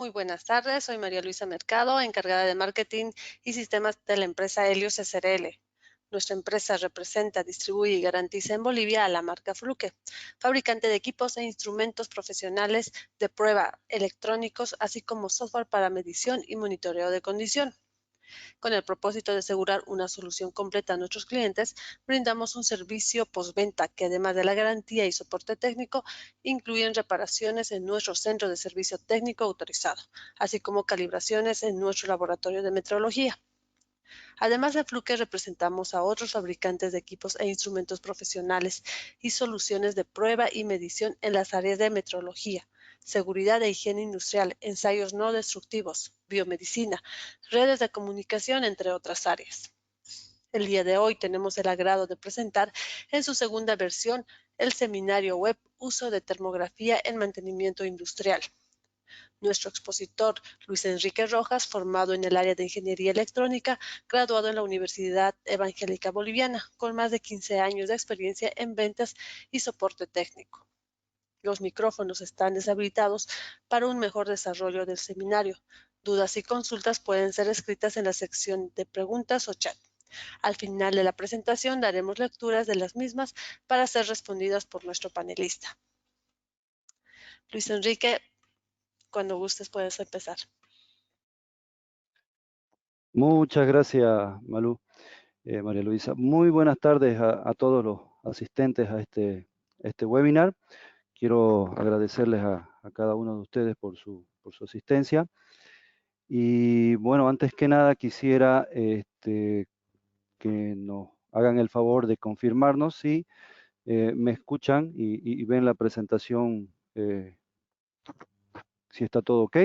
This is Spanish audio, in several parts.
Muy buenas tardes, soy María Luisa Mercado, encargada de marketing y sistemas de la empresa Helios SRL. Nuestra empresa representa, distribuye y garantiza en Bolivia a la marca Fluke, fabricante de equipos e instrumentos profesionales de prueba electrónicos, así como software para medición y monitoreo de condición. Con el propósito de asegurar una solución completa a nuestros clientes, brindamos un servicio postventa que, además de la garantía y soporte técnico, incluyen reparaciones en nuestro centro de servicio técnico autorizado, así como calibraciones en nuestro laboratorio de metrología. Además de Fluke, representamos a otros fabricantes de equipos e instrumentos profesionales y soluciones de prueba y medición en las áreas de metrología, seguridad e higiene industrial, ensayos no destructivos, biomedicina, redes de comunicación, entre otras áreas. El día de hoy tenemos el agrado de presentar en su segunda versión el seminario web Uso de termografía en mantenimiento industrial. Nuestro expositor, Luis Enrique Rojas, formado en el área de Ingeniería Electrónica, graduado en la Universidad Evangélica Boliviana, con más de 15 años de experiencia en ventas y soporte técnico. Los micrófonos están deshabilitados para un mejor desarrollo del seminario. Dudas y consultas pueden ser escritas en la sección de preguntas o chat. Al final de la presentación daremos lecturas de las mismas para ser respondidas por nuestro panelista. Luis Enrique, cuando gustes puedes empezar. Muchas gracias, Malú. María Luisa. Muy buenas tardes a todos los asistentes a este webinar. Quiero agradecerles a cada uno de ustedes por su asistencia. Y bueno, antes que nada quisiera que nos hagan el favor de confirmarnos si me escuchan y ven la presentación, si está todo ok,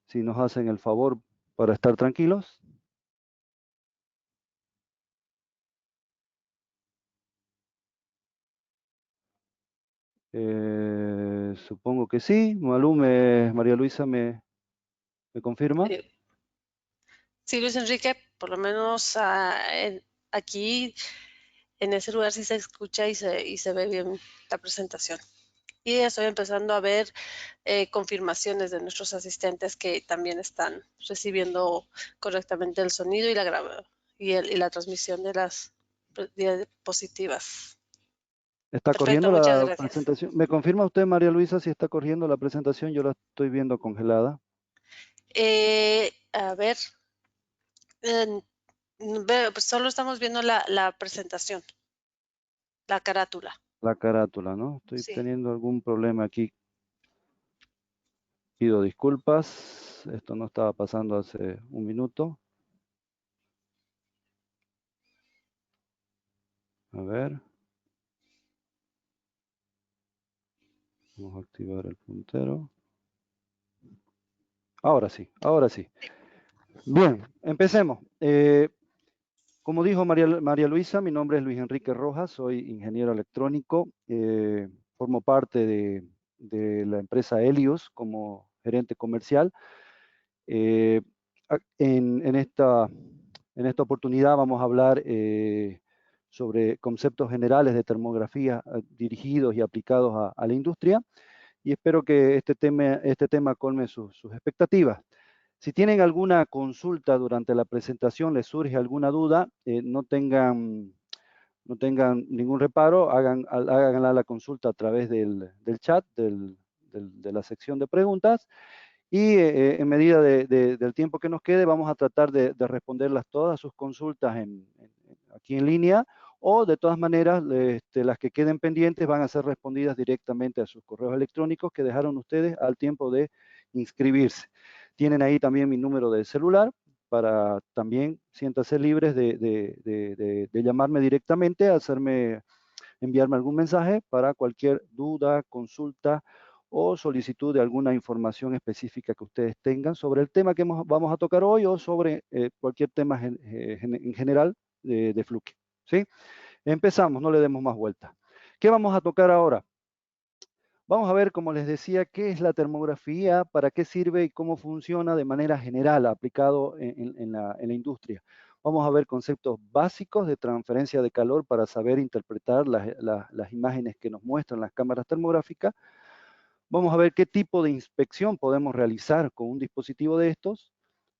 si nos hacen el favor para estar tranquilos. Supongo que sí. Malú, María Luisa, ¿me confirma? Sí, Luis Enrique, por lo menos aquí en ese lugar sí se escucha y se ve bien la presentación. Y estoy empezando a ver confirmaciones de nuestros asistentes que también están recibiendo correctamente el sonido y la transmisión de las diapositivas. ¿Está Perfecto, corriendo muchas la gracias. presentación? ¿Me confirma usted, María Luisa, si está corriendo la presentación? Yo la estoy viendo congelada. A ver, pues solo estamos viendo la presentación, la carátula. La carátula, ¿no? Estoy Sí. teniendo algún problema aquí. Pido disculpas. Esto no estaba pasando hace un minuto. A ver. Vamos a activar el puntero. Ahora sí, ahora sí. Bien, empecemos. Como dijo María Luisa, mi nombre es Luis Enrique Rojas, soy ingeniero electrónico, formo parte de la empresa Helios como gerente comercial. En esta oportunidad vamos a hablar sobre conceptos generales de termografía dirigidos y aplicados a la industria, y espero que este tema colme sus expectativas. Si tienen alguna consulta durante la presentación, les surge alguna duda, no tengan ningún reparo, háganla la consulta a través del chat, de la sección de preguntas, y en medida del tiempo que nos quede, vamos a tratar de responderlas todas sus consultas aquí en línea, o de todas maneras, las que queden pendientes van a ser respondidas directamente a sus correos electrónicos que dejaron ustedes al tiempo de inscribirse. Tienen ahí también mi número de celular, para también siéntanse libres de llamarme directamente, enviarme algún mensaje para cualquier duda, consulta o solicitud de alguna información específica que ustedes tengan sobre el tema que vamos a tocar hoy, o sobre cualquier tema en general de Fluke. ¿Sí? Empezamos, no le demos más vuelta. ¿Qué vamos a tocar ahora? Vamos a ver, como les decía, qué es la termografía, para qué sirve y cómo funciona de manera general aplicado en la industria. Vamos a ver conceptos básicos de transferencia de calor para saber interpretar las imágenes que nos muestran las cámaras termográficas. Vamos a ver qué tipo de inspección podemos realizar con un dispositivo de estos.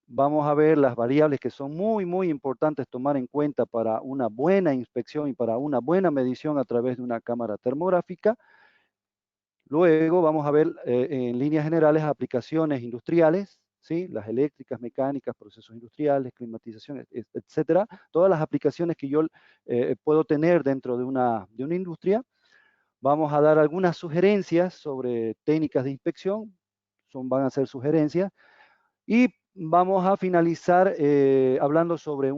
Vamos a ver las variables que son muy importantes tomar en cuenta para una buena inspección y para una buena medición a través de una cámara termográfica. Luego vamos a ver en líneas generales aplicaciones industriales, ¿sí? Las eléctricas, mecánicas, procesos industriales, climatización, etcétera. Todas las aplicaciones que yo puedo tener dentro de una industria. Vamos a dar algunas sugerencias sobre técnicas de inspección, van a ser sugerencias, y vamos a finalizar hablando sobre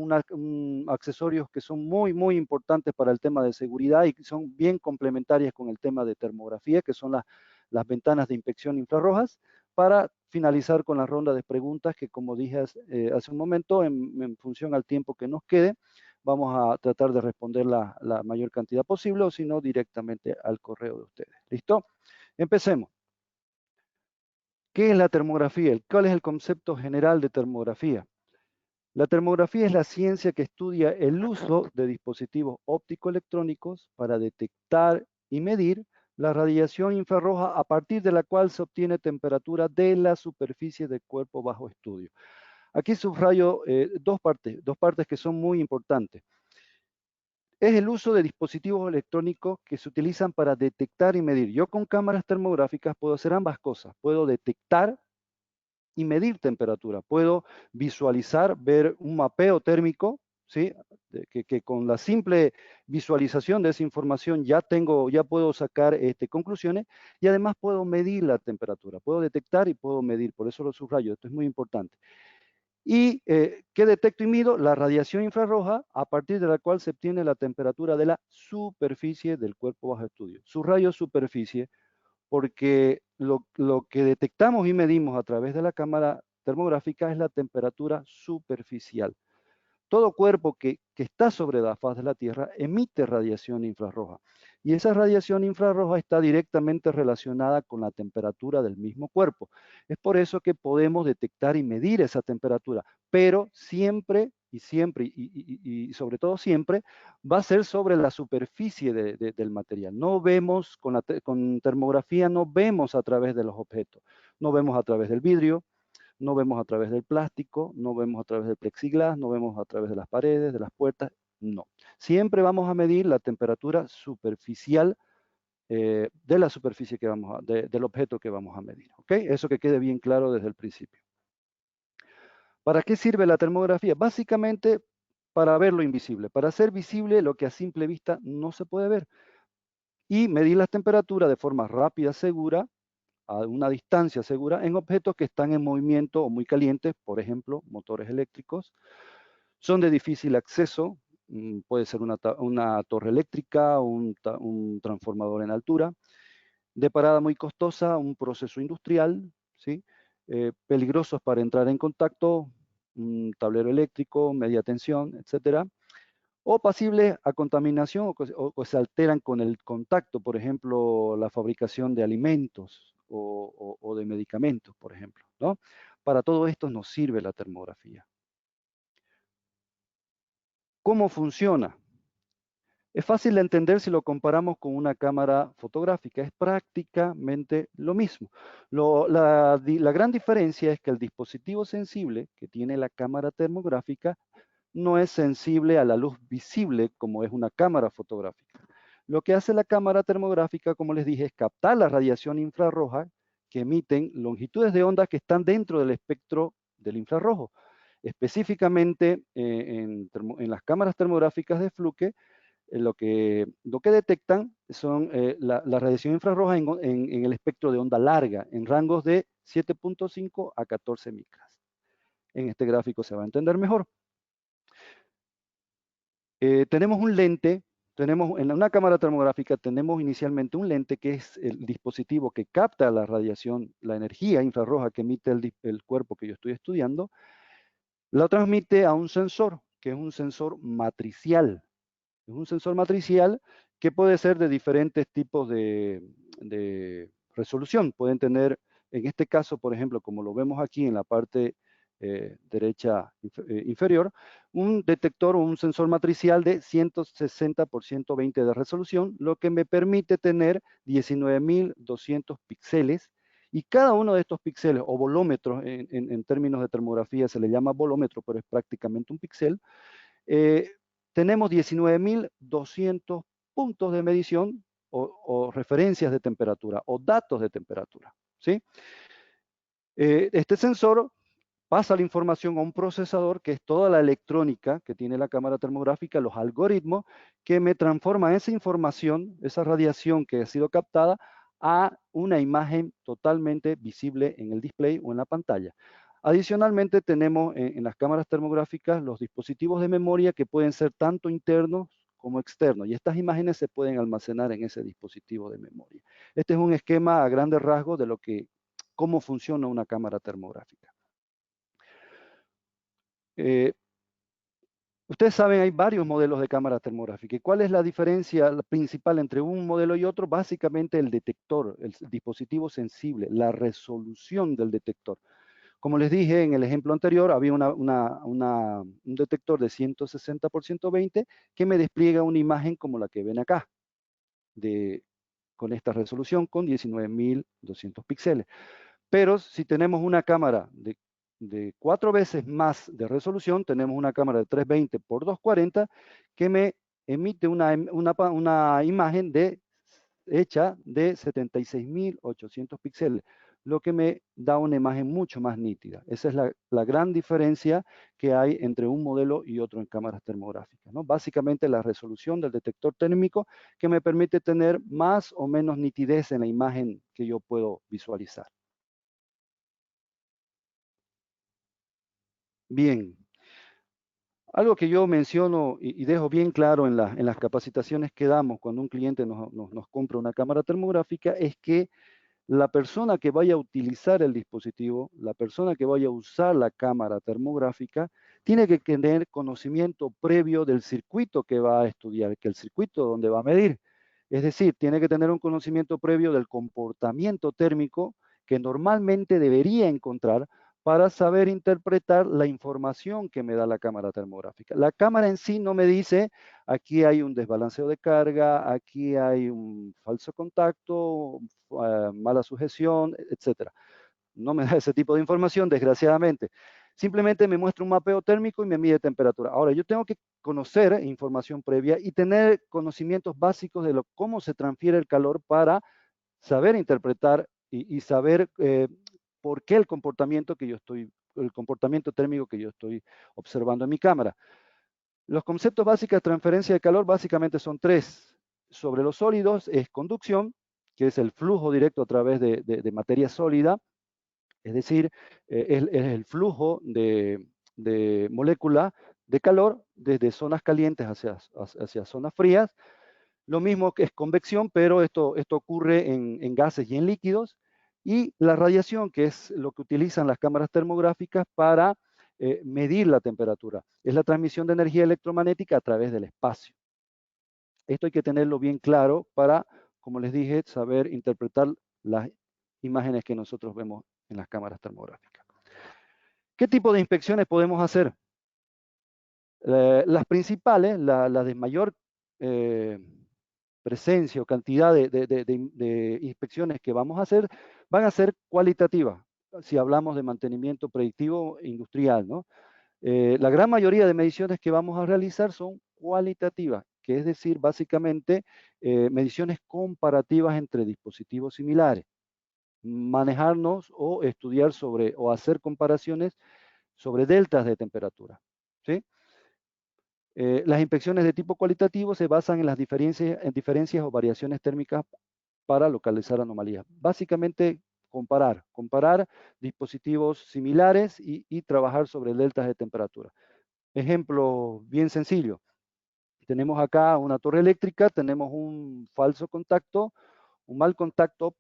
accesorios que son muy importantes para el tema de seguridad y que son bien complementarias con el tema de termografía, que son las ventanas de inspección infrarrojas, para finalizar con la ronda de preguntas que, como dije hace un momento, en función al tiempo que nos quede, vamos a tratar de responder la mayor cantidad posible, o si no, directamente al correo de ustedes. ¿Listo? Empecemos. ¿Qué es la termografía? ¿Cuál es el concepto general de termografía? La termografía es la ciencia que estudia el uso de dispositivos óptico-electrónicos para detectar y medir la radiación infrarroja a partir de la cual se obtiene temperatura de la superficie del cuerpo bajo estudio. Aquí subrayo dos partes que son muy importantes. Es el uso de dispositivos electrónicos que se utilizan para detectar y medir. Yo con cámaras termográficas puedo hacer ambas cosas. Puedo detectar y medir temperatura. Puedo visualizar, ver un mapeo térmico, ¿sí? Que con la simple visualización de esa información ya puedo sacar conclusiones, y además puedo medir la temperatura. Puedo detectar y puedo medir, por eso lo subrayo, esto es muy importante. ¿Y qué detecto y mido? La radiación infrarroja, a partir de la cual se obtiene la temperatura de la superficie del cuerpo bajo estudio. Subrayo superficie porque lo que detectamos y medimos a través de la cámara termográfica es la temperatura superficial. Todo cuerpo que está sobre la faz de la Tierra emite radiación infrarroja, y esa radiación infrarroja está directamente relacionada con la temperatura del mismo cuerpo. Es por eso que podemos detectar y medir esa temperatura, pero siempre y sobre todo siempre va a ser sobre la superficie del material. No vemos con termografía, no vemos a través de los objetos, no vemos a través del vidrio, no vemos a través del plástico, no vemos a través del plexiglas, no vemos a través de las paredes, de las puertas, no. Siempre vamos a medir la temperatura superficial de la superficie del objeto que vamos a medir. ¿Ok? Eso que quede bien claro desde el principio. ¿Para qué sirve la termografía? Básicamente para ver lo invisible, para hacer visible lo que a simple vista no se puede ver, y medir las temperaturas de forma rápida, segura, a una distancia segura, en objetos que están en movimiento o muy calientes, por ejemplo, motores eléctricos. Son de difícil acceso, puede ser una torre eléctrica o un transformador en altura. De parada muy costosa, un proceso industrial, ¿sí? Peligrosos para entrar en contacto, un tablero eléctrico, media tensión, etcétera. O pasibles a contaminación o se alteran con el contacto, por ejemplo, la fabricación de alimentos o de medicamentos, por ejemplo, ¿no? Para todo esto nos sirve la termografía. ¿Cómo funciona? Es fácil de entender si lo comparamos con una cámara fotográfica. Es prácticamente lo mismo. La gran diferencia es que el dispositivo sensible que tiene la cámara termográfica no es sensible a la luz visible como es una cámara fotográfica. Lo que hace la cámara termográfica, como les dije, es captar la radiación infrarroja que emiten longitudes de onda que están dentro del espectro del infrarrojo. Específicamente en las cámaras termográficas de Fluke, lo que detectan son la radiación infrarroja en el espectro de onda larga, en rangos de 7.5 a 14 micras. En este gráfico se va a entender mejor. Tenemos un lente, en una cámara termográfica tenemos inicialmente un lente que es el dispositivo que capta la radiación, la energía infrarroja que emite el cuerpo que yo estoy estudiando, la transmite a un sensor, que es un sensor matricial. Es un sensor matricial que puede ser de diferentes tipos de resolución. Pueden tener, en este caso, por ejemplo, como lo vemos aquí en la parte derecha inferior, un detector o un sensor matricial de 160 por 120 de resolución, lo que me permite tener 19.200 píxeles, y cada uno de estos píxeles, o volómetros, en términos de termografía se le llama volómetro, pero es prácticamente un píxel, tenemos 19.200 puntos de medición o referencias de temperatura o datos de temperatura, ¿sí? Este sensor pasa la información a un procesador, que es toda la electrónica que tiene la cámara termográfica, los algoritmos, que me transforman esa información, esa radiación que ha sido captada, a una imagen totalmente visible en el display o en la pantalla. Adicionalmente, tenemos en las cámaras termográficas los dispositivos de memoria que pueden ser tanto internos como externos, y estas imágenes se pueden almacenar en ese dispositivo de memoria. Este es un esquema a grandes rasgos de cómo funciona una cámara termográfica. Ustedes saben, hay varios modelos de cámara termográfica. ¿Y cuál es la diferencia principal entre un modelo y otro? Básicamente el detector, el dispositivo sensible, la resolución del detector. Como les dije en el ejemplo anterior, había un detector de 160 por 120 que me despliega una imagen como la que ven acá, con esta resolución, con 19.200 píxeles. Pero si tenemos una cámara de 4 veces más de resolución, tenemos una cámara de 320 por 240 que me emite una imagen hecha de 76.800 píxeles, lo que me da una imagen mucho más nítida. Esa es la gran diferencia que hay entre un modelo y otro en cámaras termográficas, ¿no? Básicamente la resolución del detector térmico, que me permite tener más o menos nitidez en la imagen que yo puedo visualizar. Bien, algo que yo menciono y dejo bien claro en las capacitaciones que damos cuando un cliente nos compra una cámara termográfica, es que la persona que vaya a utilizar el dispositivo, la persona que vaya a usar la cámara termográfica, tiene que tener conocimiento previo del circuito que va a estudiar, que el circuito donde va a medir. Es decir, tiene que tener un conocimiento previo del comportamiento térmico que normalmente debería encontrar para saber interpretar la información que me da la cámara termográfica. La cámara en sí no me dice, aquí hay un desbalanceo de carga, aquí hay un falso contacto, mala sujeción, etc. No me da ese tipo de información, desgraciadamente. Simplemente me muestra un mapeo térmico y me mide temperatura. Ahora, yo tengo que conocer información previa y tener conocimientos básicos de cómo se transfiere el calor para saber interpretar y saber por qué el comportamiento térmico que yo estoy observando en mi cámara. Los conceptos básicos de transferencia de calor básicamente son 3. Sobre los sólidos es conducción, que es el flujo directo a través de materia sólida, es decir, es el flujo de molécula de calor desde zonas calientes hacia zonas frías. Lo mismo que es convección, pero esto ocurre en gases y en líquidos. Y la radiación, que es lo que utilizan las cámaras termográficas para medir la temperatura. Es la transmisión de energía electromagnética a través del espacio. Esto hay que tenerlo bien claro para, como les dije, saber interpretar las imágenes que nosotros vemos en las cámaras termográficas. ¿Qué tipo de inspecciones podemos hacer? Las principales, las de mayor presencia o cantidad de inspecciones que vamos a hacer, van a ser cualitativas, si hablamos de mantenimiento predictivo industrial, ¿no? La gran mayoría de mediciones que vamos a realizar son cualitativas, que es decir, básicamente mediciones comparativas entre dispositivos similares. Manejarnos o estudiar o hacer comparaciones sobre deltas de temperatura, ¿sí? Las inspecciones de tipo cualitativo se basan en las diferencias o variaciones térmicas para localizar anomalías. Básicamente, comparar dispositivos similares y trabajar sobre deltas de temperatura. Ejemplo bien sencillo. Tenemos acá una torre eléctrica, tenemos un falso contacto, un mal contacto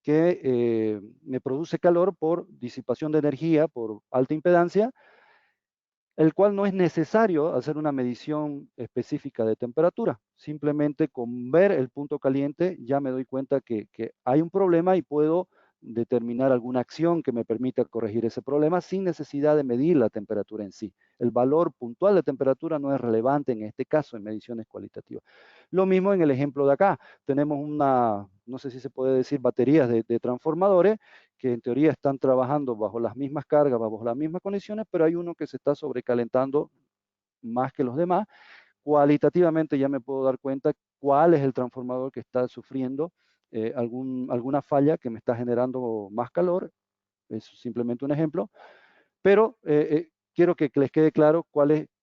que me produce calor por disipación de energía, por alta impedancia, el cual no es necesario hacer una medición específica de temperatura. Simplemente con ver el punto caliente ya me doy cuenta que hay un problema y puedo determinar alguna acción que me permita corregir ese problema sin necesidad de medir la temperatura en sí. El valor puntual de temperatura no es relevante en este caso en mediciones cualitativas. Lo mismo en el ejemplo de acá. Tenemos una, no sé si se puede decir, baterías de transformadores que en teoría están trabajando bajo las mismas cargas, bajo las mismas condiciones, pero hay uno que se está sobrecalentando más que los demás. Cualitativamente ya me puedo dar cuenta cuál es el transformador que está sufriendo alguna falla que me está generando más calor. Es simplemente un ejemplo. Pero quiero que les quede claro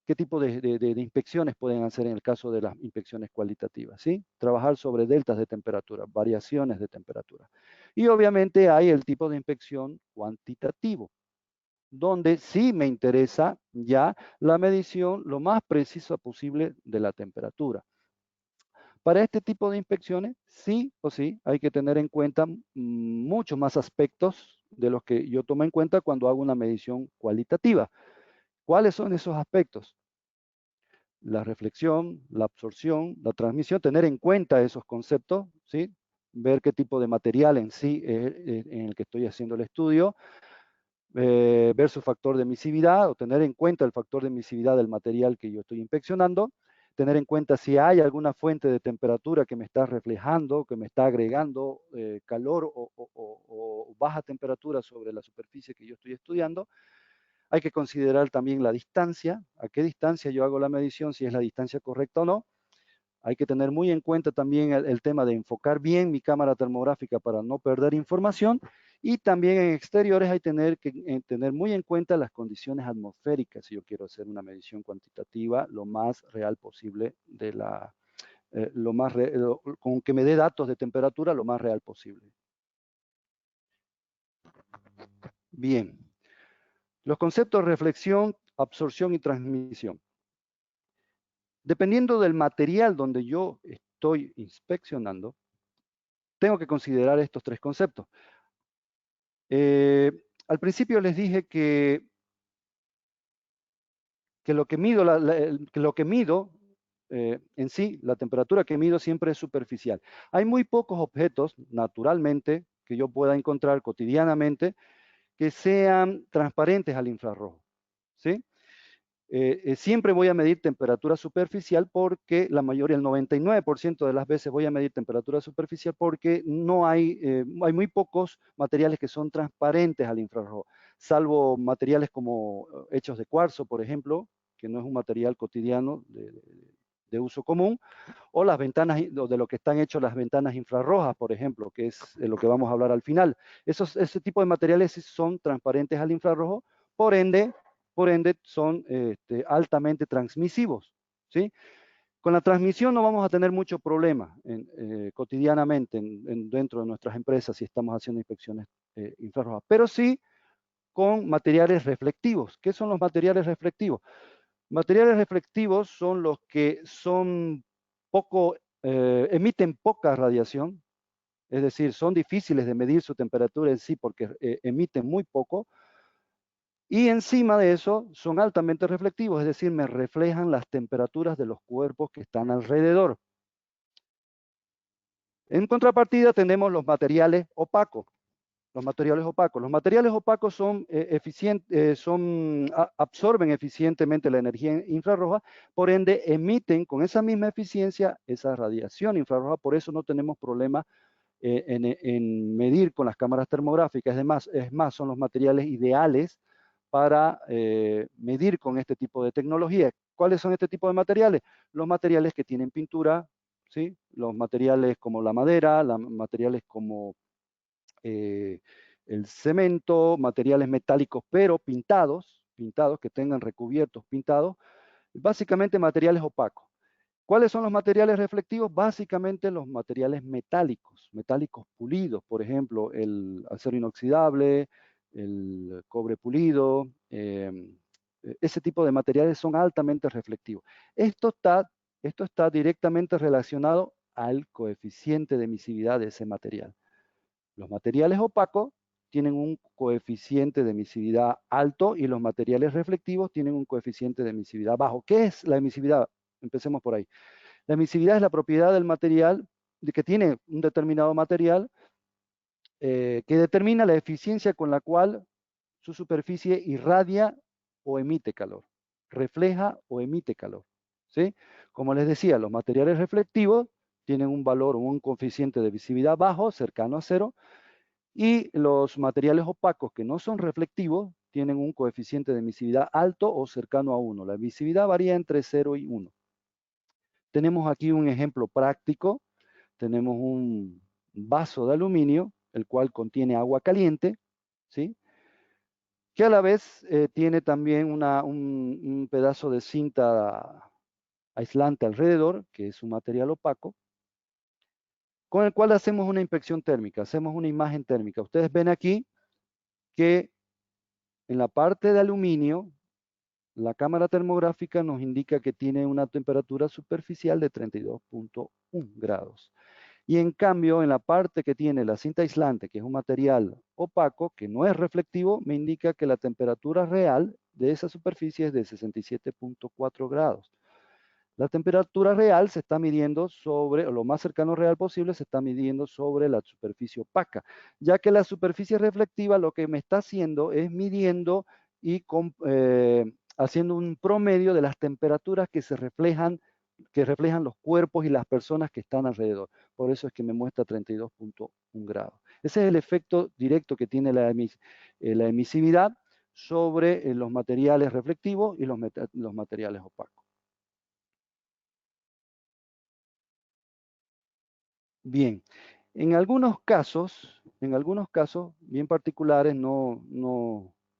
qué tipo de inspecciones pueden hacer en el caso de las inspecciones cualitativas, ¿sí? Trabajar sobre deltas de temperatura, variaciones de temperatura. Y obviamente hay el tipo de inspección cuantitativo, donde sí me interesa ya la medición lo más precisa posible de la temperatura. Para este tipo de inspecciones, sí o sí, hay que tener en cuenta muchos más aspectos de los que yo tomo en cuenta cuando hago una medición cualitativa. ¿Cuáles son esos aspectos? La reflexión, la absorción, la transmisión, tener en cuenta esos conceptos, ¿sí? Ver qué tipo de material en sí en el que estoy haciendo el estudio, ver su factor de emisividad o tener en cuenta el factor de emisividad del material que yo estoy inspeccionando, tener en cuenta si hay alguna fuente de temperatura que me está reflejando, que me está agregando calor o baja temperatura sobre la superficie que yo estoy estudiando. Hay que considerar también la distancia, a qué distancia yo hago la medición, si es la distancia correcta o no. Hay que tener muy en cuenta también el tema de enfocar bien mi cámara termográfica para no perder información. Y también en exteriores hay que tener muy en cuenta las condiciones atmosféricas si yo quiero hacer una medición cuantitativa lo más real posible con que me dé datos de temperatura lo más real posible. Bien. Los conceptos de reflexión, absorción y transmisión. Dependiendo del material donde yo estoy inspeccionando, tengo que considerar estos tres conceptos. Al principio les dije que lo que mido, en sí, la temperatura que mido siempre es superficial. Hay muy pocos objetos, naturalmente, que yo pueda encontrar cotidianamente, que sean transparentes al infrarrojo, ¿sí? Siempre voy a medir temperatura superficial porque la mayoría, el 99% de las veces voy a medir temperatura superficial porque hay muy pocos materiales que son transparentes al infrarrojo, salvo materiales como hechos de cuarzo, por ejemplo, que no es un material cotidiano de uso común, o las ventanas, o de lo que están hechos las ventanas infrarrojas, por ejemplo, que es de lo que vamos a hablar al final. Ese tipo de materiales son transparentes al infrarrojo, por ende son altamente transmisivos, ¿sí? Con la transmisión no vamos a tener mucho problema cotidianamente dentro de nuestras empresas si estamos haciendo inspecciones infrarrojas, pero sí con materiales reflectivos. ¿Qué son los materiales reflectivos? Materiales reflectivos son los que emiten poca radiación, es decir, son difíciles de medir su temperatura en sí porque emiten muy poco, y encima de eso son altamente reflectivos, es decir, me reflejan las temperaturas de los cuerpos que están alrededor. En contrapartida tenemos los materiales opacos. Los materiales opacos. Los materiales opacos absorben eficientemente la energía infrarroja, por ende emiten con esa misma eficiencia esa radiación infrarroja, por eso no tenemos problema en medir con las cámaras termográficas. Es más, son los materiales ideales para medir con este tipo de tecnología. ¿Cuáles son este tipo de materiales? Los materiales que tienen pintura, ¿sí? Los materiales como la madera, materiales como el cemento, materiales metálicos pero pintados, que tengan recubiertos pintados, básicamente materiales opacos. ¿Cuáles son los materiales reflectivos? Básicamente los materiales metálicos pulidos, por ejemplo, el acero inoxidable, el cobre pulido, ese tipo de materiales son altamente reflectivos. Esto está directamente relacionado al coeficiente de emisividad de ese material. Los materiales opacos tienen un coeficiente de emisividad alto y los materiales reflectivos tienen un coeficiente de emisividad bajo. ¿Qué es la emisividad? Empecemos por ahí. La emisividad es la propiedad del material, de que tiene un determinado material, que determina la eficiencia con la cual su superficie irradia o emite calor, refleja o emite calor, ¿sí? Como les decía, los materiales reflectivos tienen un valor o un coeficiente de visibilidad bajo, cercano a cero, y los materiales opacos que no son reflectivos tienen un coeficiente de emisividad alto o cercano a 1. La emisividad varía entre 0 y 1. Tenemos aquí un ejemplo práctico. Tenemos un vaso de aluminio, el cual contiene agua caliente, ¿sí? Que a la vez tiene también un pedazo de cinta aislante alrededor, que es un material opaco, con el cual hacemos una inspección térmica, hacemos una imagen térmica. Ustedes ven aquí que en la parte de aluminio, la cámara termográfica nos indica que tiene una temperatura superficial de 32.1 grados. Y en cambio, en la parte que tiene la cinta aislante, que es un material opaco, que no es reflectivo, me indica que la temperatura real de esa superficie es de 67.4 grados. La temperatura real se está midiendo sobre, o lo más cercano real posible, se está midiendo sobre la superficie opaca, ya que la superficie reflectiva lo que me está haciendo es midiendo y haciendo un promedio de las temperaturas que reflejan los cuerpos y las personas que están alrededor. Por eso es que me muestra 32.1 grados. Ese es el efecto directo que tiene la emisividad sobre los materiales reflectivos y los materiales opacos. Bien, en algunos casos bien particulares, no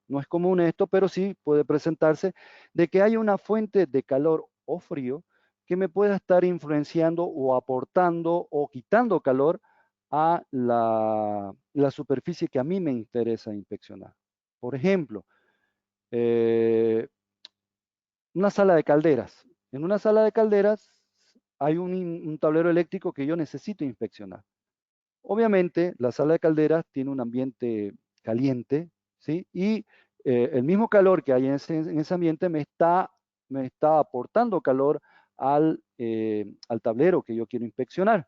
es común esto, pero sí puede presentarse de que haya una fuente de calor o frío que me pueda estar influenciando o aportando o quitando calor a la superficie que a mí me interesa inspeccionar. Por ejemplo, una sala de calderas. En una sala de calderas hay un tablero eléctrico que yo necesito inspeccionar. Obviamente, la sala de calderas tiene un ambiente caliente, ¿sí? Y el mismo calor que hay en ese ambiente me está aportando calor al tablero que yo quiero inspeccionar.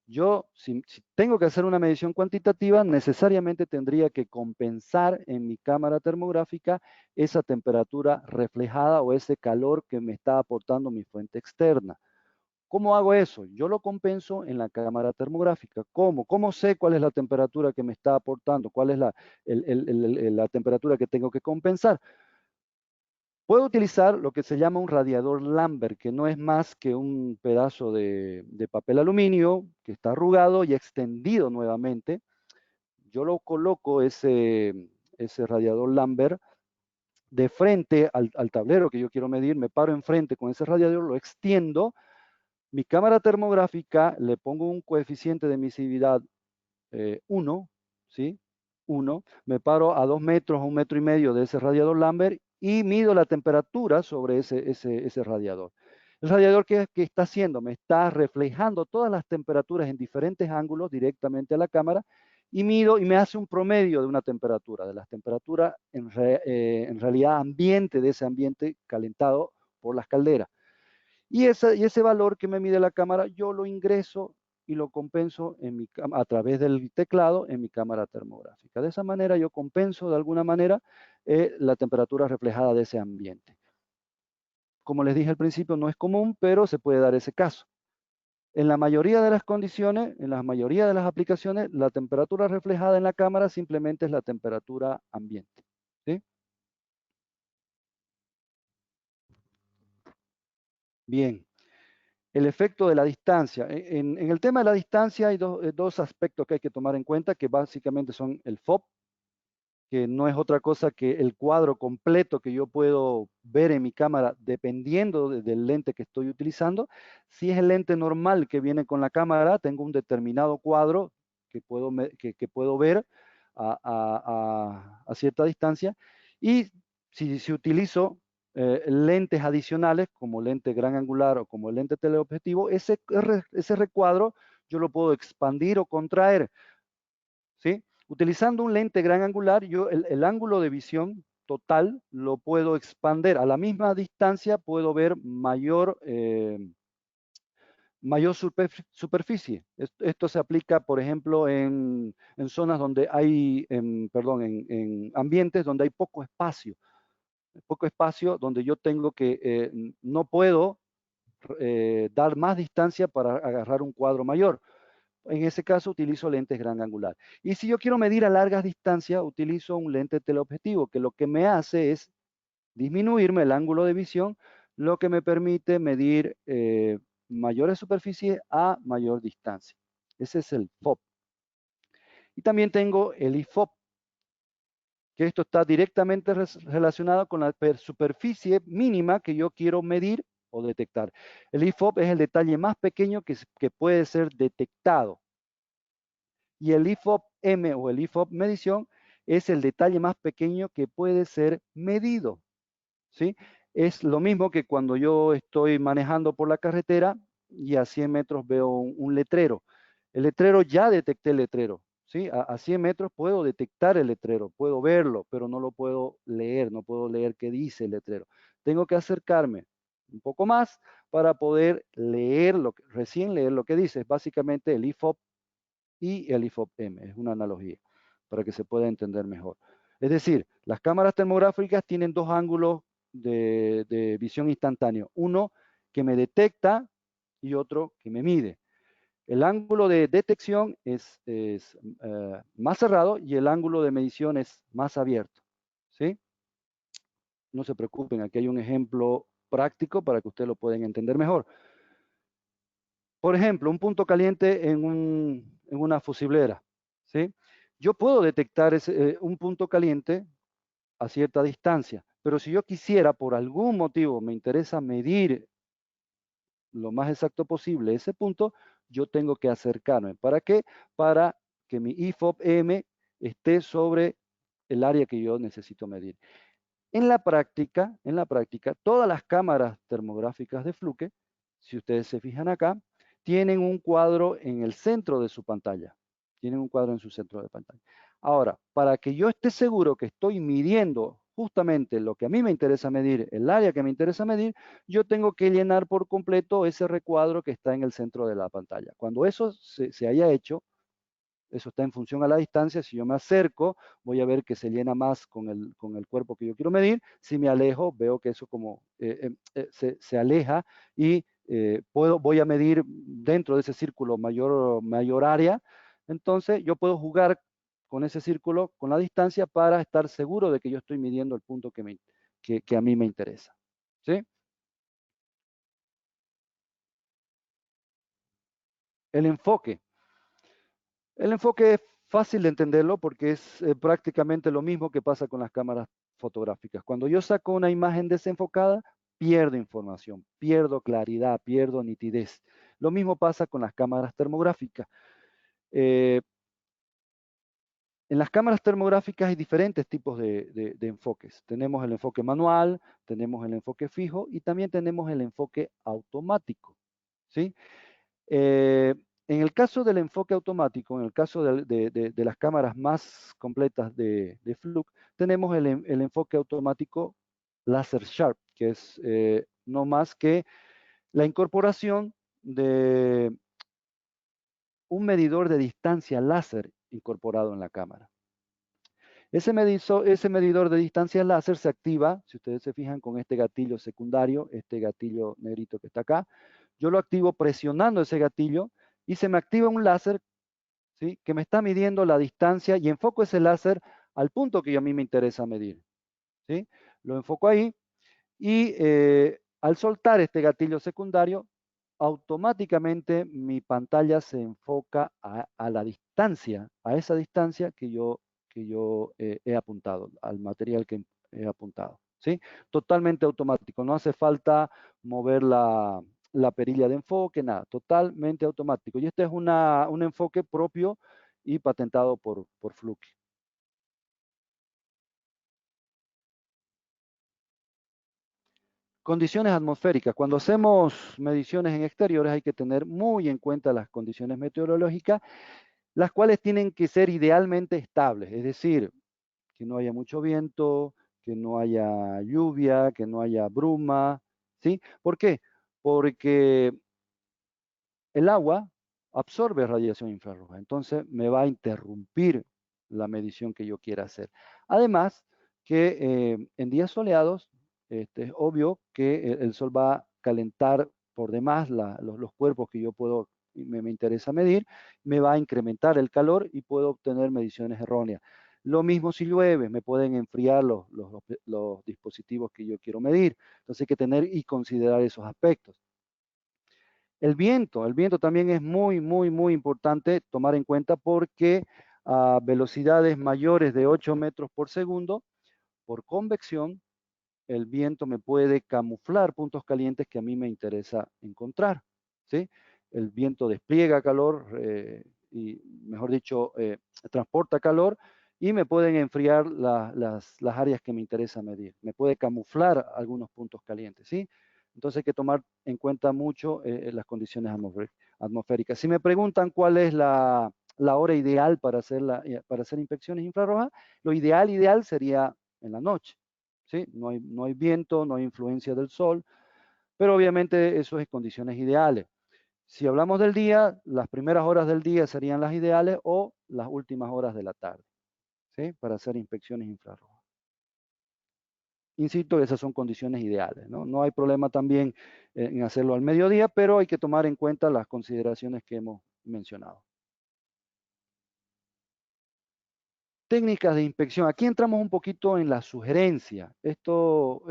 Yo, si tengo que hacer una medición cuantitativa, necesariamente tendría que compensar en mi cámara termográfica esa temperatura reflejada o ese calor que me está aportando mi fuente externa. ¿Cómo hago eso? Yo lo compenso en la cámara termográfica. ¿Cómo? ¿Cómo sé cuál es la temperatura que me está aportando? ¿Cuál es la temperatura que tengo que compensar? Puedo utilizar lo que se llama un radiador Lambert, que no es más que un pedazo de papel aluminio que está arrugado y extendido nuevamente. Yo lo coloco ese radiador Lambert de frente al tablero que yo quiero medir, me paro enfrente con ese radiador, lo extiendo. Mi cámara termográfica le pongo un coeficiente de emisividad 1, ¿sí? 1. Me paro a 2 metros, a 1,5 metros de ese radiador Lambert y mido la temperatura sobre ese radiador. El radiador, ¿qué está haciendo? Me está reflejando todas las temperaturas en diferentes ángulos directamente a la cámara y mido y me hace un promedio de una temperatura, de las temperaturas en realidad ambiente, de ese ambiente calentado por las calderas. Y ese valor que me mide la cámara, yo lo ingreso y lo compenso a través del teclado en mi cámara termográfica. De esa manera yo compenso de alguna manera la temperatura reflejada de ese ambiente. Como les dije al principio, no es común, pero se puede dar ese caso. En la mayoría de las condiciones, en la mayoría de las aplicaciones, la temperatura reflejada en la cámara simplemente es la temperatura ambiente. ¿Sí? Bien. El efecto de la distancia. En el tema de la distancia hay dos aspectos que hay que tomar en cuenta, que básicamente son el FOB, que no es otra cosa que el cuadro completo que yo puedo ver en mi cámara dependiendo del lente que estoy utilizando. Si es el lente normal que viene con la cámara, tengo un determinado cuadro que puedo ver a cierta distancia. Y si utilizo lentes adicionales como lente gran angular o como lente teleobjetivo, ese recuadro yo lo puedo expandir o contraer, ¿sí? Utilizando un lente gran angular, yo el ángulo de visión total lo puedo expander. A la misma distancia puedo ver mayor superficie. Esto se aplica, por ejemplo, en zonas donde hay, perdón, en ambientes donde hay poco espacio donde yo tengo que, no puedo dar más distancia para agarrar un cuadro mayor. En ese caso utilizo lentes gran angular. Y si yo quiero medir a largas distancias, utilizo un lente teleobjetivo, que lo que me hace es disminuirme el ángulo de visión, lo que me permite medir mayores superficies a mayor distancia. Ese es el FOB. Y también tengo el IFOP, que esto está directamente relacionado con la superficie mínima que yo quiero medir o detectar. El IFOP es el detalle más pequeño que puede ser detectado. Y el IFOP-M o el IFOP medición es el detalle más pequeño que puede ser medido. ¿Sí? Es lo mismo que cuando yo estoy manejando por la carretera y a 100 metros veo un letrero. El letrero, ya detecté el letrero. ¿Sí? A 100 metros puedo detectar el letrero, puedo verlo, pero no lo puedo leer, no puedo leer qué dice el letrero. Tengo que acercarme un poco más para poder leer recién leer lo que dice. Es básicamente el IFOP y el IFOP-M. Es una analogía para que se pueda entender mejor. Es decir, las cámaras termográficas tienen dos ángulos de visión instantáneo. Uno que me detecta y otro que me mide. El ángulo de detección es más cerrado y el ángulo de medición es más abierto. ¿Sí? No se preocupen, aquí hay un ejemplo práctico para que ustedes lo puedan entender mejor. Por ejemplo, un punto caliente en una fusiblera. ¿Sí? Yo puedo detectar un punto caliente a cierta distancia, pero si yo quisiera, por algún motivo, me interesa medir lo más exacto posible ese punto, yo tengo que acercarme. ¿Para qué? Para que mi IFOP-M esté sobre el área que yo necesito medir. En la práctica, todas las cámaras termográficas de Fluke, si ustedes se fijan acá, tienen un cuadro en el centro de su pantalla. Tienen un cuadro en su centro de pantalla. Ahora, para que yo esté seguro que estoy midiendo justamente lo que a mí me interesa medir, el área que me interesa medir, yo tengo que llenar por completo ese recuadro que está en el centro de la pantalla. Cuando eso se haya hecho, eso está en función a la distancia. Si yo me acerco, voy a ver que se llena más con el cuerpo que yo quiero medir. Si me alejo, veo que eso como se aleja y voy a medir dentro de ese círculo mayor área. Entonces, yo puedo jugar con ese círculo, con la distancia, para estar seguro de que yo estoy midiendo el punto que a mí me interesa. ¿Sí? El enfoque. El enfoque es fácil de entenderlo porque es prácticamente lo mismo que pasa con las cámaras fotográficas. Cuando yo saco una imagen desenfocada, pierdo información, pierdo claridad, pierdo nitidez. Lo mismo pasa con las cámaras termográficas. En las cámaras termográficas hay diferentes tipos de enfoques. Tenemos el enfoque manual, tenemos el enfoque fijo y también tenemos el enfoque automático. ¿Sí? En el caso del enfoque automático, en el caso de las cámaras más completas de Fluke, tenemos el enfoque automático Laser Sharp, que es no más que la incorporación de un medidor de distancia láser incorporado en la cámara. Ese medidor de distancia láser se activa, si ustedes se fijan, con este gatillo secundario, este gatillo negrito que está acá. Yo lo activo presionando ese gatillo y se me activa un láser, ¿sí?, que me está midiendo la distancia, y enfoco ese láser al punto que a mí me interesa medir. ¿Sí? Lo enfoco ahí y al soltar este gatillo secundario, automáticamente mi pantalla se enfoca a la distancia, a esa distancia que yo he apuntado, al material que he apuntado. ¿Sí? Totalmente automático, no hace falta mover la perilla de enfoque, nada, totalmente automático. Y este es un enfoque propio y patentado por Fluke. Condiciones atmosféricas. Cuando hacemos mediciones en exteriores hay que tener muy en cuenta las condiciones meteorológicas, las cuales tienen que ser idealmente estables, es decir, que no haya mucho viento, que no haya lluvia, que no haya bruma. ¿Sí? ¿Por qué? Porque el agua absorbe radiación infrarroja, entonces me va a interrumpir la medición que yo quiera hacer. Además, que en días soleados es obvio que el sol va a calentar por demás los cuerpos que yo puedo, me interesa medir, me va a incrementar el calor y puedo obtener mediciones erróneas. Lo mismo si llueve, me pueden enfriar los dispositivos que yo quiero medir. Entonces hay que tener y considerar esos aspectos. El viento también es muy, muy, muy importante tomar en cuenta porque a velocidades mayores de 8 metros por segundo, por convección, el viento me puede camuflar puntos calientes que a mí me interesa encontrar, ¿sí? El viento despliega calor y, mejor dicho, transporta calor y me pueden enfriar las áreas que me interesa medir. Me puede camuflar algunos puntos calientes, ¿sí? Entonces hay que tomar en cuenta mucho las condiciones atmosféricas. Si me preguntan cuál es la hora ideal para hacer inspecciones infrarrojas, lo ideal sería en la noche. ¿Sí? No hay viento, no hay influencia del sol, pero obviamente eso es condiciones ideales. Si hablamos del día, las primeras horas del día serían las ideales o las últimas horas de la tarde, ¿sí? Para hacer inspecciones infrarrojas. Insisto, esas son condiciones ideales, ¿no? No hay problema también en hacerlo al mediodía, pero hay que tomar en cuenta las consideraciones que hemos mencionado. Técnicas de inspección. Aquí entramos un poquito en la sugerencia. Esto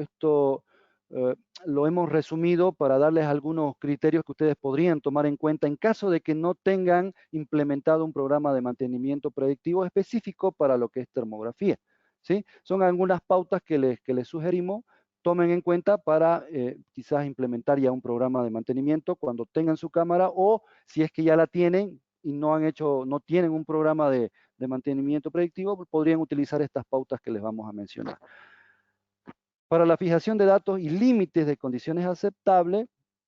lo hemos resumido para darles algunos criterios que ustedes podrían tomar en cuenta en caso de que no tengan implementado un programa de mantenimiento predictivo específico para lo que es termografía, ¿sí? Son algunas pautas que les sugerimos tomen en cuenta para quizás implementar ya un programa de mantenimiento cuando tengan su cámara o si es que ya la tienen y no tienen un programa de mantenimiento predictivo, podrían utilizar estas pautas que les vamos a mencionar. Para la fijación de datos y límites de condiciones aceptables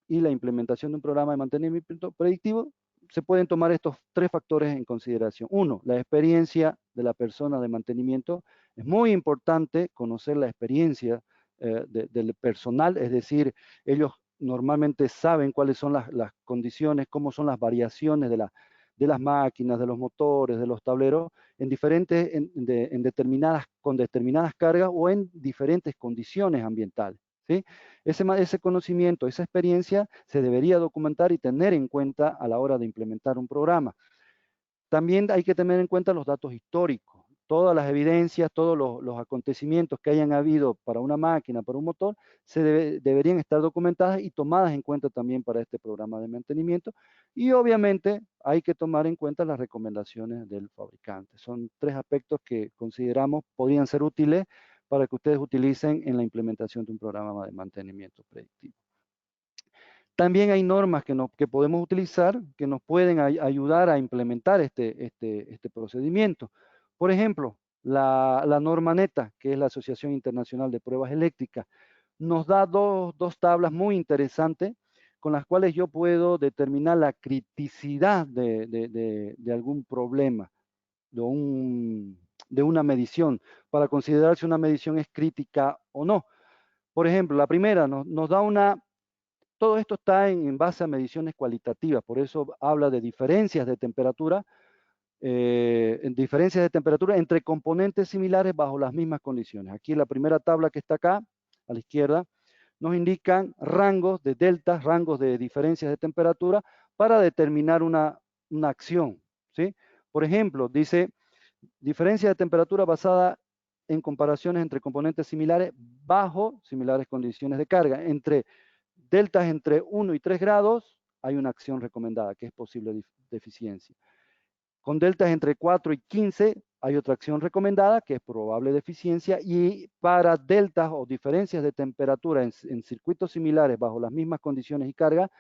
y la implementación de un programa de mantenimiento predictivo, se pueden tomar estos 3 factores en consideración. Uno, la experiencia de la persona de mantenimiento. Es muy importante conocer la experiencia del personal, es decir, ellos normalmente saben cuáles son las condiciones, cómo son las variaciones de las máquinas, de los motores, de los tableros, con determinadas cargas o en diferentes condiciones ambientales, ¿sí? Ese conocimiento, esa experiencia se debería documentar y tener en cuenta a la hora de implementar un programa. También hay que tener en cuenta los datos históricos, todas las evidencias, todos los acontecimientos que hayan habido para una máquina, para un motor, deberían estar documentadas y tomadas en cuenta también para este programa de mantenimiento. Y obviamente hay que tomar en cuenta las recomendaciones del fabricante. Son 3 aspectos que consideramos podrían ser útiles para que ustedes utilicen en la implementación de un programa de mantenimiento predictivo. También hay normas que podemos utilizar que nos pueden ayudar a implementar este procedimiento. Por ejemplo, la norma NETA, que es la Asociación Internacional de Pruebas Eléctricas, nos da dos tablas muy interesantes con las cuales yo puedo determinar la criticidad de algún problema, de una medición, para considerar si una medición es crítica o no. Por ejemplo, la primera nos da todo esto está en base a mediciones cualitativas, por eso habla de diferencias de temperatura, entre componentes similares bajo las mismas condiciones. Aquí la primera tabla que está acá, a la izquierda, nos indican rangos de deltas, rangos de diferencias de temperatura para determinar una acción, ¿sí? Por ejemplo, dice diferencia de temperatura basada en comparaciones entre componentes similares bajo similares condiciones de carga. Deltas entre 1 y 3 grados, hay una acción recomendada, que es posible deficiencia. Con deltas entre 4 y 15, hay otra acción recomendada, que es probable deficiencia. Y para deltas o diferencias de temperatura en circuitos similares bajo las mismas condiciones y carga,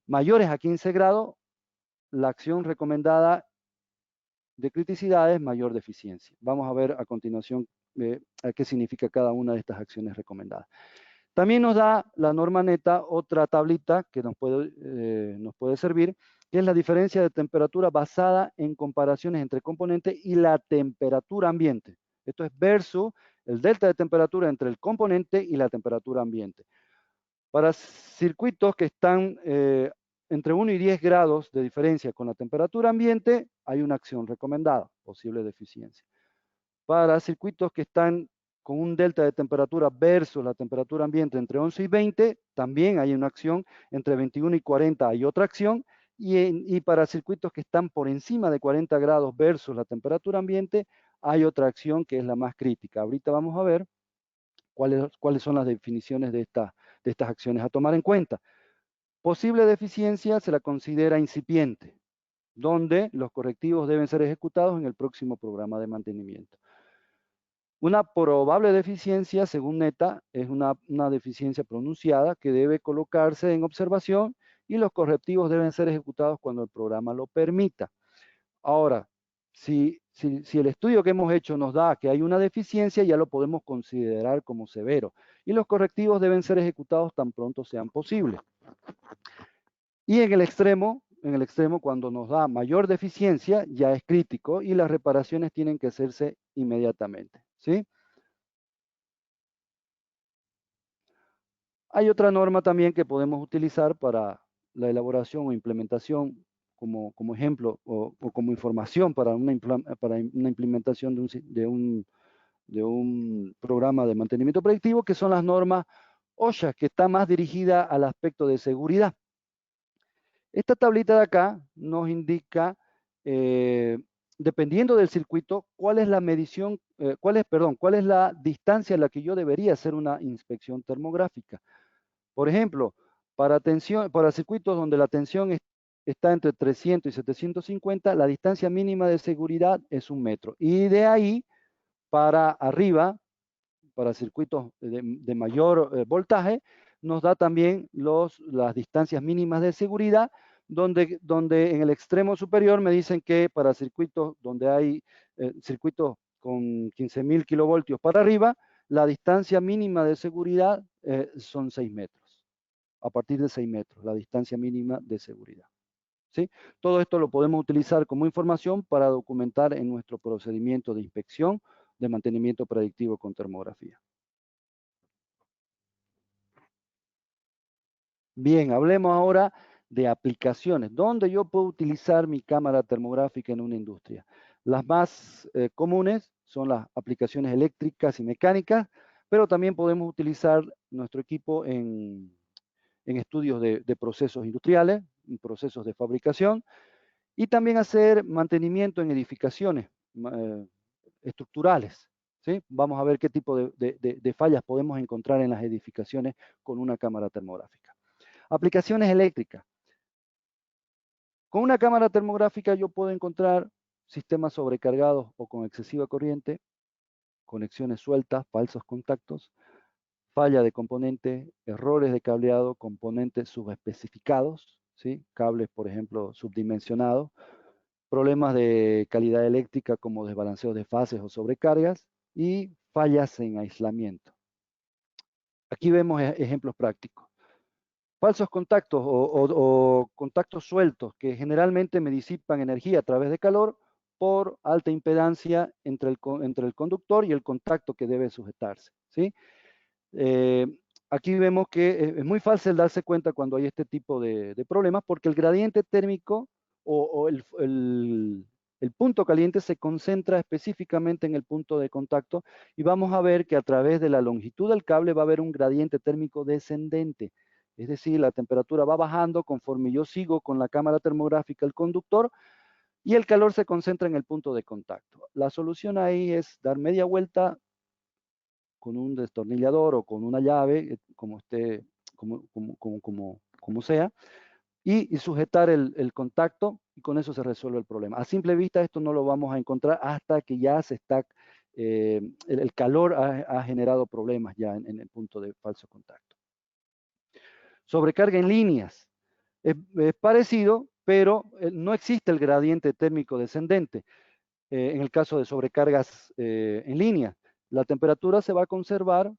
mayores a 15 grados, la acción recomendada de criticidad es mayor deficiencia. Vamos a ver a continuación qué significa cada una de estas acciones recomendadas. También nos da la norma NETA otra tablita que nos puede servir, que es la diferencia de temperatura basada en comparaciones entre componentes y la temperatura ambiente. Esto es versus el delta de temperatura entre el componente y la temperatura ambiente. Para circuitos que están entre 1 y 10 grados de diferencia con la temperatura ambiente, hay una acción recomendada, posible deficiencia. Para circuitos que están con un delta de temperatura versus la temperatura ambiente entre 11 y 20, también hay una acción. Entre 21 y 40 hay otra acción. Y para circuitos que están por encima de 40 grados versus la temperatura ambiente, hay otra acción que es la más crítica. Ahorita vamos a ver cuáles son las definiciones de estas acciones a tomar en cuenta. Posible deficiencia se la considera incipiente, donde los correctivos deben ser ejecutados en el próximo programa de mantenimiento. Una probable deficiencia, según NETA, es una deficiencia pronunciada que debe colocarse en observación y los correctivos deben ser ejecutados cuando el programa lo permita. Ahora, si el estudio que hemos hecho nos da que hay una deficiencia, ya lo podemos considerar como severo y los correctivos deben ser ejecutados tan pronto sean posibles. Y en el extremo, cuando nos da mayor deficiencia, ya es crítico y las reparaciones tienen que hacerse inmediatamente, ¿sí? Hay otra norma también que podemos utilizar para la elaboración o implementación como ejemplo o como información para una implementación de un programa de mantenimiento predictivo, que son las normas OSHA, que está más dirigida al aspecto de seguridad. Esta tablita de acá nos indica, dependiendo del circuito, cuál es la medición, cuál es la distancia a la que yo debería hacer una inspección termográfica. Por ejemplo, para circuitos donde la tensión está entre 300 y 750, la distancia mínima de seguridad es 1 metro. Y de ahí para arriba, para circuitos de mayor voltaje, nos da también las distancias mínimas de seguridad, donde en el extremo superior me dicen que para circuitos donde hay circuitos con 15.000 kilovoltios para arriba, la distancia mínima de seguridad son 6 metros. A partir de 6 metros, la distancia mínima de seguridad. ¿Sí? Todo esto lo podemos utilizar como información para documentar en nuestro procedimiento de inspección de mantenimiento predictivo con termografía. Bien, hablemos ahora de aplicaciones. ¿Dónde yo puedo utilizar mi cámara termográfica en una industria? Las más comunes son las aplicaciones eléctricas y mecánicas, pero también podemos utilizar nuestro equipo en estudios de procesos industriales, en procesos de fabricación, y también hacer mantenimiento en edificaciones estructurales. ¿Sí? Vamos a ver qué tipo de fallas podemos encontrar en las edificaciones con una cámara termográfica. Aplicaciones eléctricas. Con una cámara termográfica yo puedo encontrar sistemas sobrecargados o con excesiva corriente, conexiones sueltas, falsos contactos, falla de componente, errores de cableado, componentes subespecificados, ¿sí? Cables, por ejemplo, subdimensionados, problemas de calidad eléctrica como desbalanceos de fases o sobrecargas y fallas en aislamiento. Aquí vemos ejemplos prácticos. Falsos contactos o contactos sueltos que generalmente me disipan energía a través de calor por alta impedancia entre el conductor y el contacto que debe sujetarse, ¿sí? Aquí vemos que es muy fácil darse cuenta cuando hay este tipo de problemas porque el gradiente térmico o el punto caliente se concentra específicamente en el punto de contacto y vamos a ver que a través de la longitud del cable va a haber un gradiente térmico descendente. Es decir, la temperatura va bajando conforme yo sigo con la cámara termográfica el conductor y el calor se concentra en el punto de contacto. La solución ahí es dar media vuelta con un destornillador o con una llave, como sea, y sujetar el contacto y con eso se resuelve el problema. A simple vista esto no lo vamos a encontrar hasta que ya se está, el calor ha generado problemas ya en el punto de falso contacto. Sobrecarga en líneas. Es parecido, pero no existe el gradiente térmico descendente en el caso de sobrecargas en línea. La temperatura se va a conservar,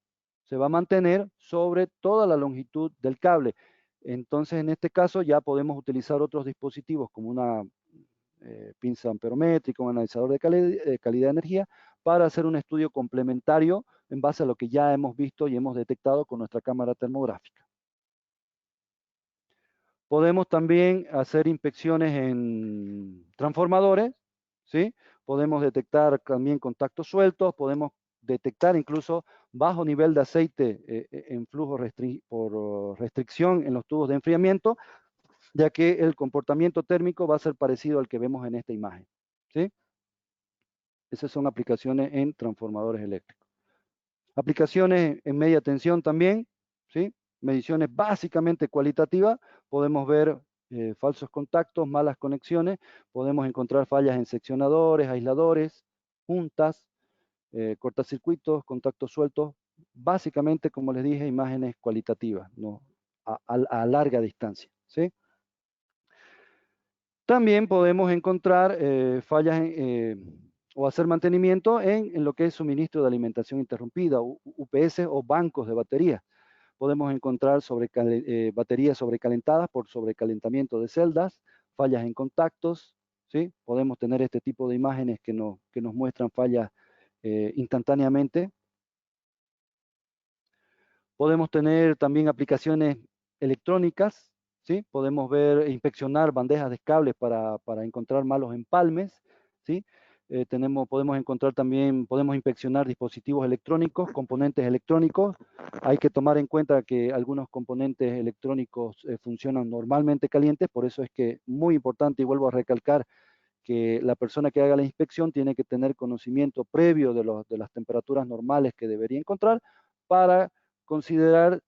se va a mantener sobre toda la longitud del cable. Entonces, en este caso ya podemos utilizar otros dispositivos como una pinza amperométrica, un analizador de calidad de energía, para hacer un estudio complementario en base a lo que ya hemos visto y hemos detectado con nuestra cámara termográfica. Podemos también hacer inspecciones en transformadores, ¿sí? Podemos detectar también contactos sueltos, podemos detectar incluso bajo nivel de aceite en flujo por restricción en los tubos de enfriamiento, ya que el comportamiento térmico va a ser parecido al que vemos en esta imagen, ¿sí? Esas son aplicaciones en transformadores eléctricos. Aplicaciones en media tensión también, ¿sí? Mediciones básicamente cualitativas, podemos ver falsos contactos, malas conexiones, podemos encontrar fallas en seccionadores, aisladores, juntas, cortocircuitos, contactos sueltos, básicamente, como les dije, imágenes cualitativas, ¿no? a larga distancia, ¿sí? También podemos encontrar fallas o hacer mantenimiento en lo que es suministro de alimentación interrumpida, UPS o bancos de baterías. Podemos encontrar baterías sobrecalentadas por sobrecalentamiento de celdas, fallas en contactos, ¿sí? Podemos tener este tipo de imágenes que nos muestran fallas instantáneamente. Podemos tener también aplicaciones electrónicas, ¿sí? Podemos ver e inspeccionar bandejas de cables para encontrar malos empalmes, ¿sí? Podemos encontrar también, podemos inspeccionar dispositivos electrónicos, componentes electrónicos. Hay que tomar en cuenta que algunos componentes electrónicos funcionan normalmente calientes, por eso es que muy importante, y vuelvo a recalcar, que la persona que haga la inspección tiene que tener conocimiento previo de las temperaturas normales que debería encontrar para considerar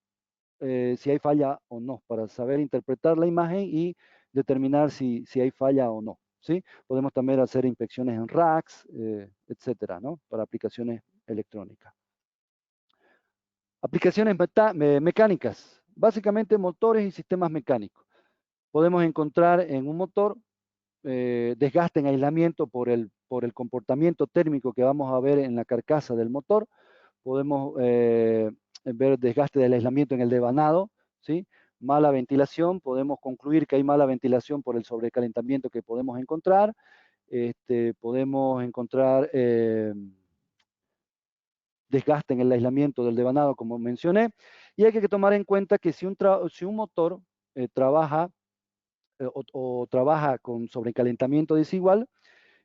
si hay falla o no, para saber interpretar la imagen y determinar si hay falla o no, ¿sí? Podemos también hacer inspecciones en racks, etcétera, ¿no? Para aplicaciones electrónicas. Aplicaciones mecánicas, básicamente motores y sistemas mecánicos. Podemos encontrar en un motor desgaste en aislamiento por el comportamiento térmico que vamos a ver en la carcasa del motor. Podemos ver desgaste del aislamiento en el devanado, ¿sí? Mala ventilación, podemos concluir que hay mala ventilación por el sobrecalentamiento que podemos encontrar. Podemos encontrar desgaste en el aislamiento del devanado, como mencioné. Y hay que tomar en cuenta que si un motor trabaja o trabaja con sobrecalentamiento desigual,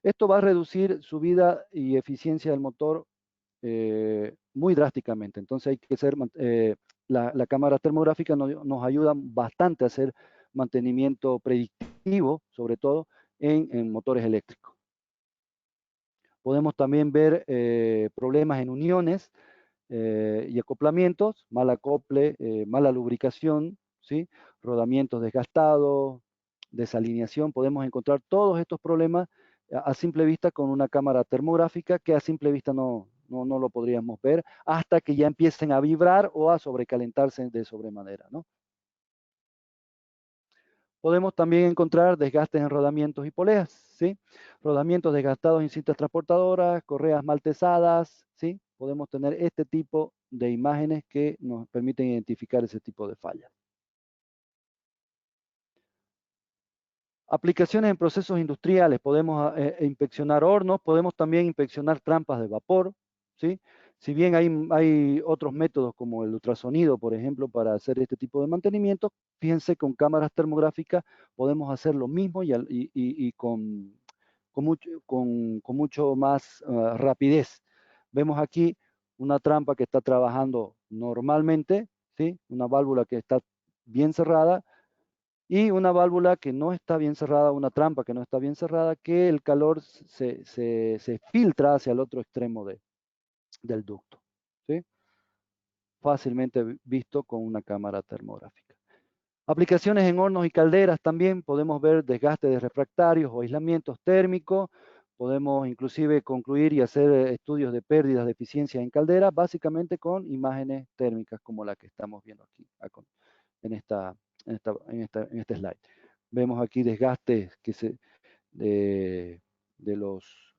esto va a reducir su vida y eficiencia del motor muy drásticamente. Entonces hay que la cámara termográfica nos ayuda bastante a hacer mantenimiento predictivo, sobre todo en motores eléctricos. Podemos también ver problemas en uniones y acoplamientos, mal acople, mala lubricación, ¿sí? Rodamientos desgastados, desalineación. Podemos encontrar todos estos problemas a simple vista con una cámara termográfica que a simple vista no lo podríamos ver hasta que ya empiecen a vibrar o a sobrecalentarse de sobremanera, ¿no? Podemos también encontrar desgastes en rodamientos y poleas, ¿sí? Rodamientos desgastados en cintas transportadoras, correas mal tesadas, ¿sí? Podemos tener este tipo de imágenes que nos permiten identificar ese tipo de fallas. Aplicaciones en procesos industriales, podemos inspeccionar hornos, podemos también inspeccionar trampas de vapor, ¿sí? Si bien hay otros métodos como el ultrasonido, por ejemplo, para hacer este tipo de mantenimiento, fíjense que con cámaras termográficas podemos hacer lo mismo y con mucho más rapidez. Vemos aquí una trampa que está trabajando normalmente, ¿sí? Una válvula que está bien cerrada, y una válvula que no está bien cerrada, una trampa que no está bien cerrada, que el calor se filtra hacia el otro extremo del ducto, ¿sí? Fácilmente visto con una cámara termográfica. Aplicaciones en hornos y calderas también, podemos ver desgaste de refractarios o aislamientos térmicos, podemos inclusive concluir y hacer estudios de pérdidas de eficiencia en calderas, básicamente con imágenes térmicas como la que estamos viendo aquí en este slide. Vemos aquí desgastes de los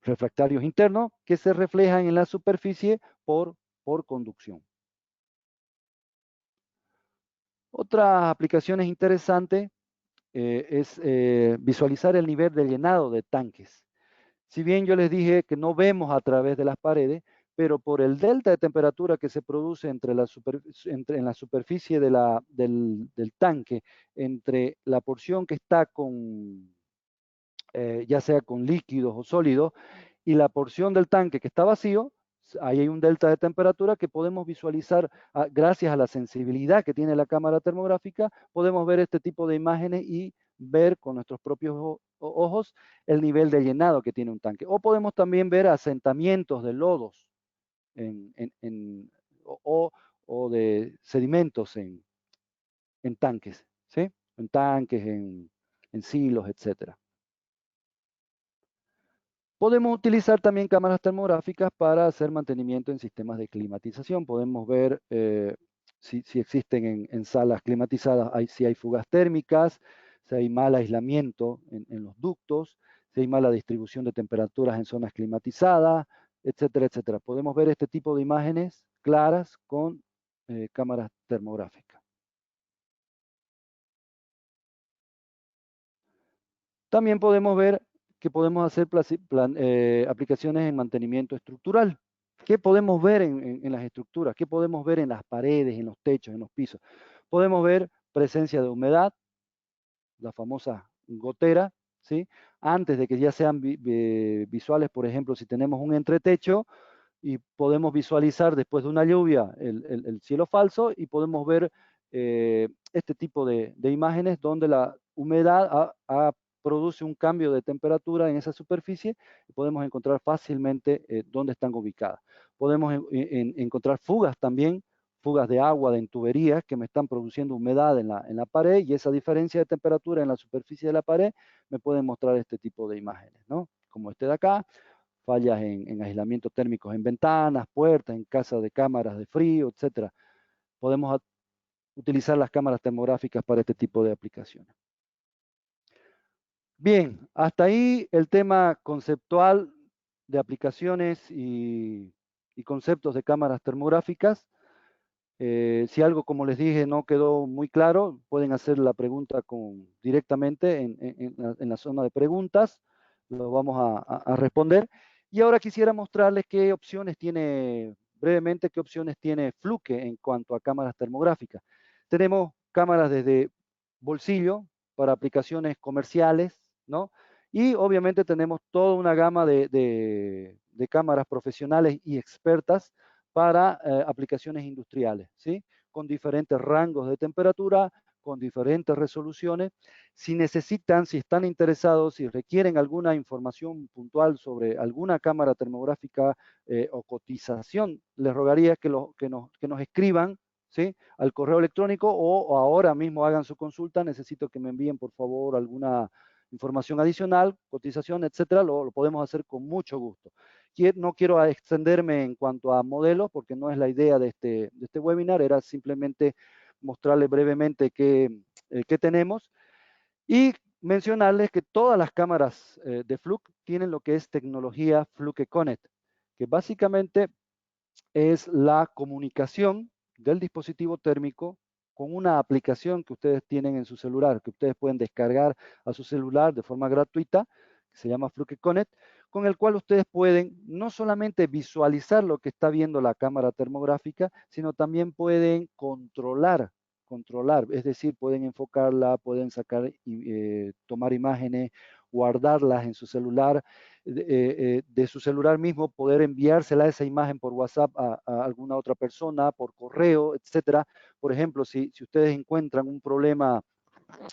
refractarios internos que se reflejan en la superficie por conducción. Otras aplicaciones interesantes es visualizar el nivel de llenado de tanques. Si bien yo les dije que no vemos a través de las paredes, pero por el delta de temperatura que se produce en la superficie del tanque, entre la porción que está ya sea con líquidos o sólidos, y la porción del tanque que está vacío, ahí hay un delta de temperatura que podemos visualizar gracias a la sensibilidad que tiene la cámara termográfica, podemos ver este tipo de imágenes y ver con nuestros propios ojos el nivel de llenado que tiene un tanque. O podemos también ver asentamientos de lodos o de sedimentos en tanques, ¿sí? En tanques, en silos, etcétera. Podemos utilizar también cámaras termográficas para hacer mantenimiento en sistemas de climatización. Podemos ver si existen en salas climatizadas, si hay fugas térmicas, si hay mal aislamiento en los ductos, si hay mala distribución de temperaturas en zonas climatizadas, etcétera, etcétera. Podemos ver este tipo de imágenes claras con cámaras termográficas. También podemos ver que podemos hacer aplicaciones en mantenimiento estructural. ¿Qué podemos ver en las estructuras? ¿Qué podemos ver en las paredes, en los techos, en los pisos? Podemos ver presencia de humedad, la famosa gotera, ¿sí? Antes de que ya sean visuales, por ejemplo, si tenemos un entretecho y podemos visualizar después de una lluvia el cielo falso y podemos ver este tipo de imágenes donde la humedad produce un cambio de temperatura en esa superficie y podemos encontrar fácilmente dónde están ubicadas. Podemos encontrar fugas también, fugas de agua en tuberías que me están produciendo humedad en la pared y esa diferencia de temperatura en la superficie de la pared me puede mostrar este tipo de imágenes, ¿no? Como este de acá, fallas en aislamiento térmicos en ventanas, puertas, en casa de cámaras de frío, etc. Podemos utilizar las cámaras termográficas para este tipo de aplicaciones. Bien, hasta ahí el tema conceptual de aplicaciones y conceptos de cámaras termográficas. Si algo, como les dije, no quedó muy claro, pueden hacer la pregunta directamente en la zona de preguntas. Lo vamos a responder. Y ahora quisiera mostrarles qué opciones tiene, brevemente, qué opciones tiene Fluke en cuanto a cámaras termográficas. Tenemos cámaras desde bolsillo para aplicaciones comerciales, ¿no? Y obviamente tenemos toda una gama de cámaras profesionales y expertas para aplicaciones industriales, ¿sí? Con diferentes rangos de temperatura, con diferentes resoluciones. Si necesitan, si están interesados, si requieren alguna información puntual sobre alguna cámara termográfica o cotización, les rogaría que nos escriban, ¿sí? Al correo electrónico o ahora mismo hagan su consulta. Necesito que me envíen, por favor, alguna información adicional, cotización, etcétera. Lo podemos hacer con mucho gusto. No quiero extenderme en cuanto a modelos, porque no es la idea de este webinar, era simplemente mostrarles brevemente qué tenemos y mencionarles que todas las cámaras de Fluke tienen lo que es tecnología Fluke Connect, que básicamente es la comunicación del dispositivo térmico con una aplicación que ustedes tienen en su celular, que ustedes pueden descargar a su celular de forma gratuita, que se llama Fluke Connect, con el cual ustedes pueden no solamente visualizar lo que está viendo la cámara termográfica, sino también pueden controlar, es decir, pueden enfocarla, pueden sacar y tomar imágenes, guardarlas en su celular, de su celular mismo, poder enviársela esa imagen por WhatsApp a alguna otra persona, por correo, etcétera. Por ejemplo, si ustedes encuentran un problema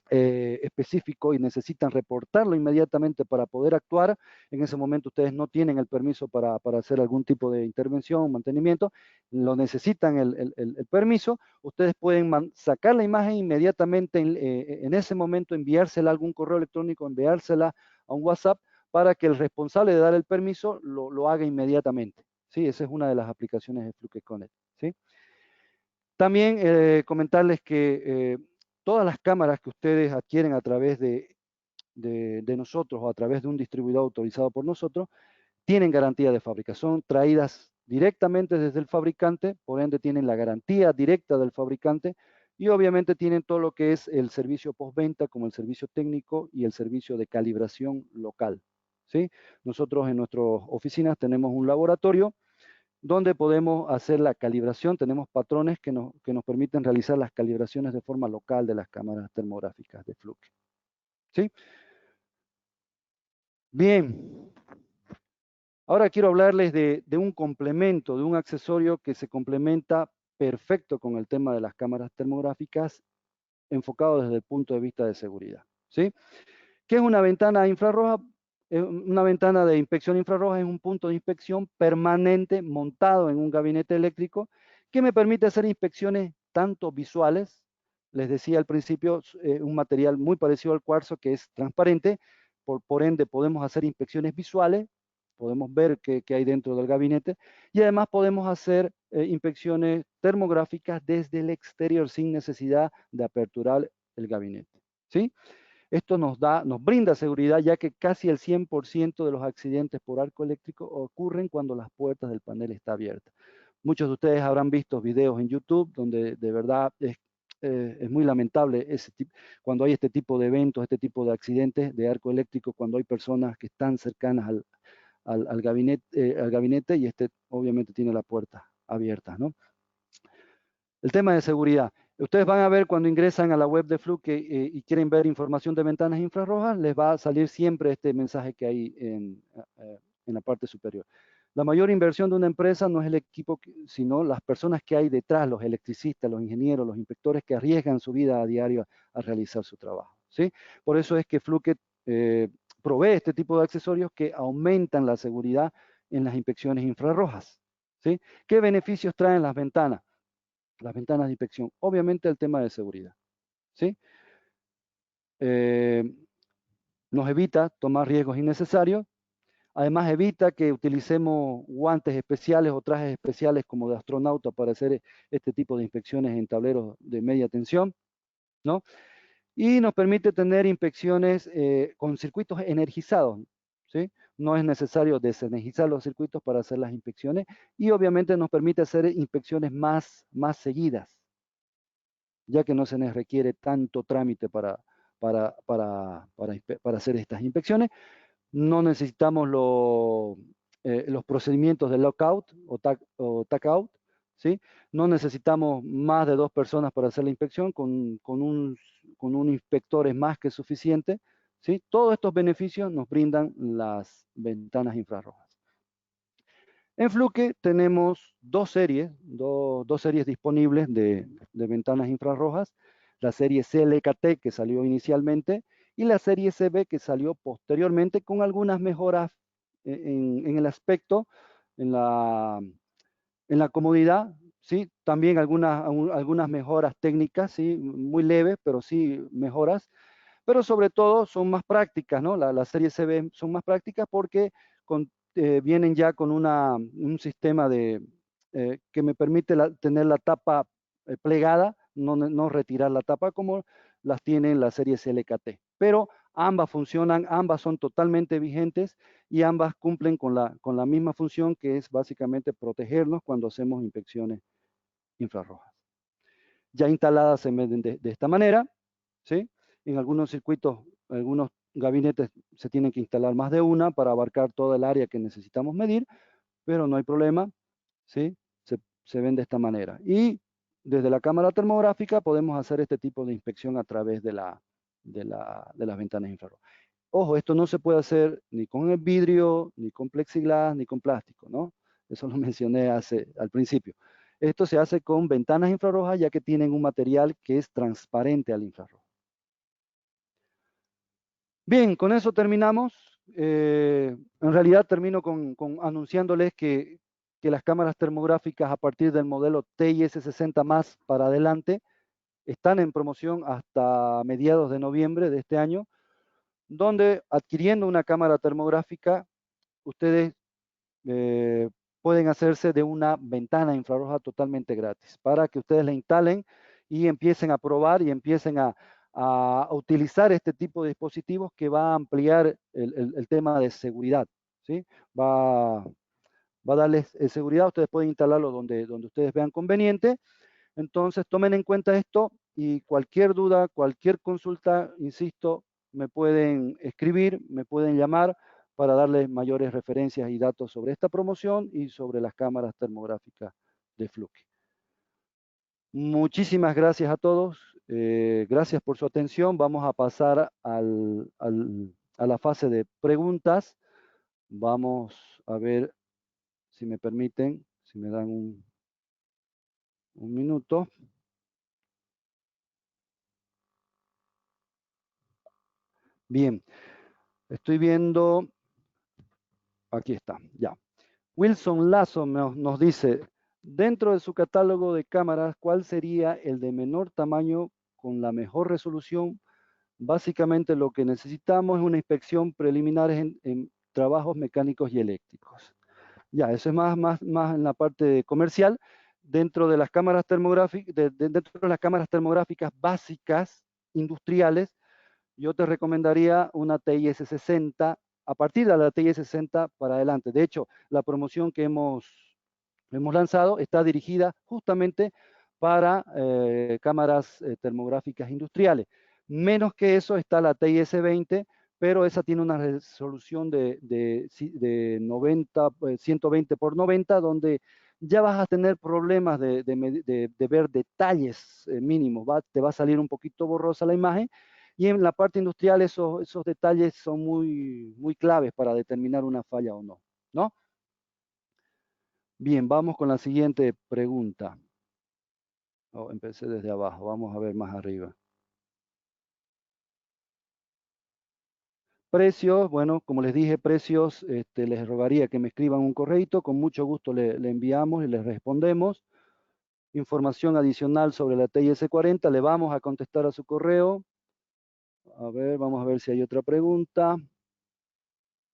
específico y necesitan reportarlo inmediatamente para poder actuar, en ese momento ustedes no tienen el permiso para hacer algún tipo de intervención, mantenimiento, lo necesitan el permiso, ustedes pueden sacar la imagen inmediatamente en ese momento, enviársela a algún correo electrónico, enviársela a un WhatsApp para que el responsable de dar el permiso lo haga inmediatamente. ¿Sí? Esa es una de las aplicaciones de Fluke Connect. ¿Sí? También comentarles que todas las cámaras que ustedes adquieren a través de nosotros o a través de un distribuidor autorizado por nosotros, tienen garantía de fábrica. Son traídas directamente desde el fabricante, por ende tienen la garantía directa del fabricante y obviamente tienen todo lo que es el servicio postventa, como el servicio técnico y el servicio de calibración local. ¿Sí? Nosotros en nuestras oficinas tenemos un laboratorio donde podemos hacer la calibración. Tenemos patrones que nos permiten realizar las calibraciones de forma local de las cámaras termográficas de Fluke. ¿Sí? Bien. Ahora quiero hablarles de un complemento, de un accesorio que se complementa perfecto con el tema de las cámaras termográficas, enfocado desde el punto de vista de seguridad. ¿Sí? ¿Qué es una ventana infrarroja? Una ventana de inspección infrarroja es un punto de inspección permanente montado en un gabinete eléctrico que me permite hacer inspecciones tanto visuales, les decía al principio, un material muy parecido al cuarzo que es transparente, por ende podemos hacer inspecciones visuales, podemos ver qué hay dentro del gabinete y además podemos hacer inspecciones termográficas desde el exterior sin necesidad de aperturar el gabinete. ¿Sí? Esto nos brinda seguridad, ya que casi el 100% de los accidentes por arco eléctrico ocurren cuando las puertas del panel están abiertas. Muchos de ustedes habrán visto videos en YouTube donde de verdad es muy lamentable cuando hay este tipo de eventos, este tipo de accidentes de arco eléctrico, cuando hay personas que están cercanas al gabinete y obviamente tiene la puerta abierta, ¿no? El tema de seguridad. Ustedes van a ver cuando ingresan a la web de Fluke y quieren ver información de ventanas infrarrojas, les va a salir siempre este mensaje que hay en la parte superior. La mayor inversión de una empresa no es el equipo, sino las personas que hay detrás, los electricistas, los ingenieros, los inspectores que arriesgan su vida a diario a realizar su trabajo. ¿Sí? Por eso es que Fluke provee este tipo de accesorios que aumentan la seguridad en las inspecciones infrarrojas. ¿Sí? ¿Qué beneficios traen las ventanas? Las ventanas de inspección? Obviamente el tema de seguridad. ¿Sí? Nos evita tomar riesgos innecesarios. Además evita que utilicemos guantes especiales o trajes especiales como de astronauta para hacer este tipo de inspecciones en tableros de media tensión, ¿no? Y nos permite tener inspecciones con circuitos energizados, ¿sí? No es necesario desenergizar los circuitos para hacer las inspecciones y obviamente nos permite hacer inspecciones más seguidas, ya que no se les requiere tanto trámite para hacer estas inspecciones. No necesitamos los procedimientos de lockout o tagout, ¿sí? No necesitamos más de 2 personas para hacer la inspección, con un inspector es más que suficiente, ¿sí? Todos estos beneficios nos brindan las ventanas infrarrojas. En Fluke tenemos dos series disponibles de ventanas infrarrojas, la serie CLKT que salió inicialmente y la serie CB que salió posteriormente con algunas mejoras en el aspecto, en la comodidad, ¿sí? También algunas mejoras técnicas, ¿sí? Muy leves, pero sí mejoras, pero sobre todo son más prácticas, ¿no? La serie CB son más prácticas porque vienen ya con un sistema que me permite tener la tapa plegada, no retirar la tapa como las tiene la serie CLKT. Pero ambas funcionan, ambas son totalmente vigentes y ambas cumplen con la misma función, que es básicamente protegernos cuando hacemos inspecciones infrarrojas. Ya instaladas se venden de esta manera, ¿sí? En algunos circuitos, algunos gabinetes se tienen que instalar más de una para abarcar toda el área que necesitamos medir, pero no hay problema, ¿sí? Se ven de esta manera. Y desde la cámara termográfica podemos hacer este tipo de inspección a través de las ventanas infrarrojas. Ojo, esto no se puede hacer ni con el vidrio, ni con plexiglas, ni con plástico, ¿no? Eso lo mencioné al principio. Esto se hace con ventanas infrarrojas, ya que tienen un material que es transparente al infrarrojo. Bien, con eso terminamos. En realidad termino con anunciándoles que las cámaras termográficas a partir del modelo TIS60 más para adelante están en promoción hasta mediados de noviembre de este año, donde adquiriendo una cámara termográfica, ustedes pueden hacerse de una ventana infrarroja totalmente gratis, para que ustedes la instalen y empiecen a probar y empiecen a utilizar este tipo de dispositivos que va a ampliar el tema de seguridad, ¿sí? Va a darles seguridad, ustedes pueden instalarlo donde ustedes vean conveniente. Entonces tomen en cuenta esto y cualquier duda, cualquier consulta, insisto, me pueden escribir, me pueden llamar para darles mayores referencias y datos sobre esta promoción y sobre las cámaras termográficas de Fluke. Muchísimas gracias a todos. Gracias por su atención. Vamos a pasar a la fase de preguntas. Vamos a ver si me permiten, si me dan un minuto. Bien, estoy viendo, aquí está, ya. Wilson Lazo nos dice, dentro de su catálogo de cámaras, ¿cuál sería el de menor tamaño con la mejor resolución? Básicamente lo que necesitamos es una inspección preliminar en trabajos mecánicos y eléctricos. Ya, eso es más en la parte comercial. Dentro de las cámaras termográficas, dentro de las cámaras termográficas básicas, industriales, yo te recomendaría una TIS-60, a partir de la TIS-60 para adelante. De hecho, la promoción que hemos lanzado está dirigida justamente para cámaras termográficas industriales. Menos que eso está la TIS-20, pero esa tiene una resolución de 90, 120 por 90, donde ya vas a tener problemas de ver detalles mínimos, te va a salir un poquito borrosa la imagen, y en la parte industrial esos detalles son muy claves para determinar una falla o no, ¿no? Bien, vamos con la siguiente pregunta. Oh, empecé desde abajo, vamos a ver más arriba. Precios, bueno, como les dije, precios, les rogaría que me escriban un correito, con mucho gusto le enviamos y les respondemos. Información adicional sobre la TIS-40, le vamos a contestar a su correo. A ver, vamos a ver si hay otra pregunta.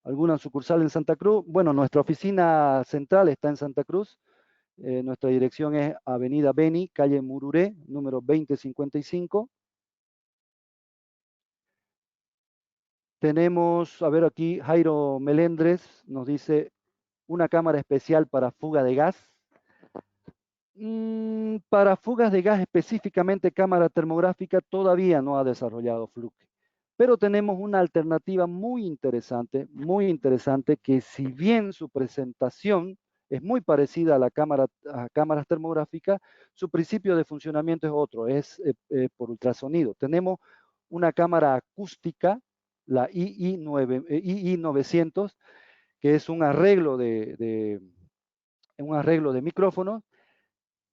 ¿Alguna sucursal en Santa Cruz? Bueno, nuestra oficina central está en Santa Cruz. Nuestra dirección es Avenida Beni, calle Mururé, número 2055. Tenemos, a ver aquí, Jairo Melendres nos dice, una cámara especial para fuga de gas. Para fugas de gas específicamente cámara termográfica todavía no ha desarrollado Fluke. Pero tenemos una alternativa muy interesante, que si bien su presentación es muy parecida a cámaras termográficas, su principio de funcionamiento es otro, es por ultrasonido. Tenemos una cámara acústica, la II900, que es un arreglo de micrófonos,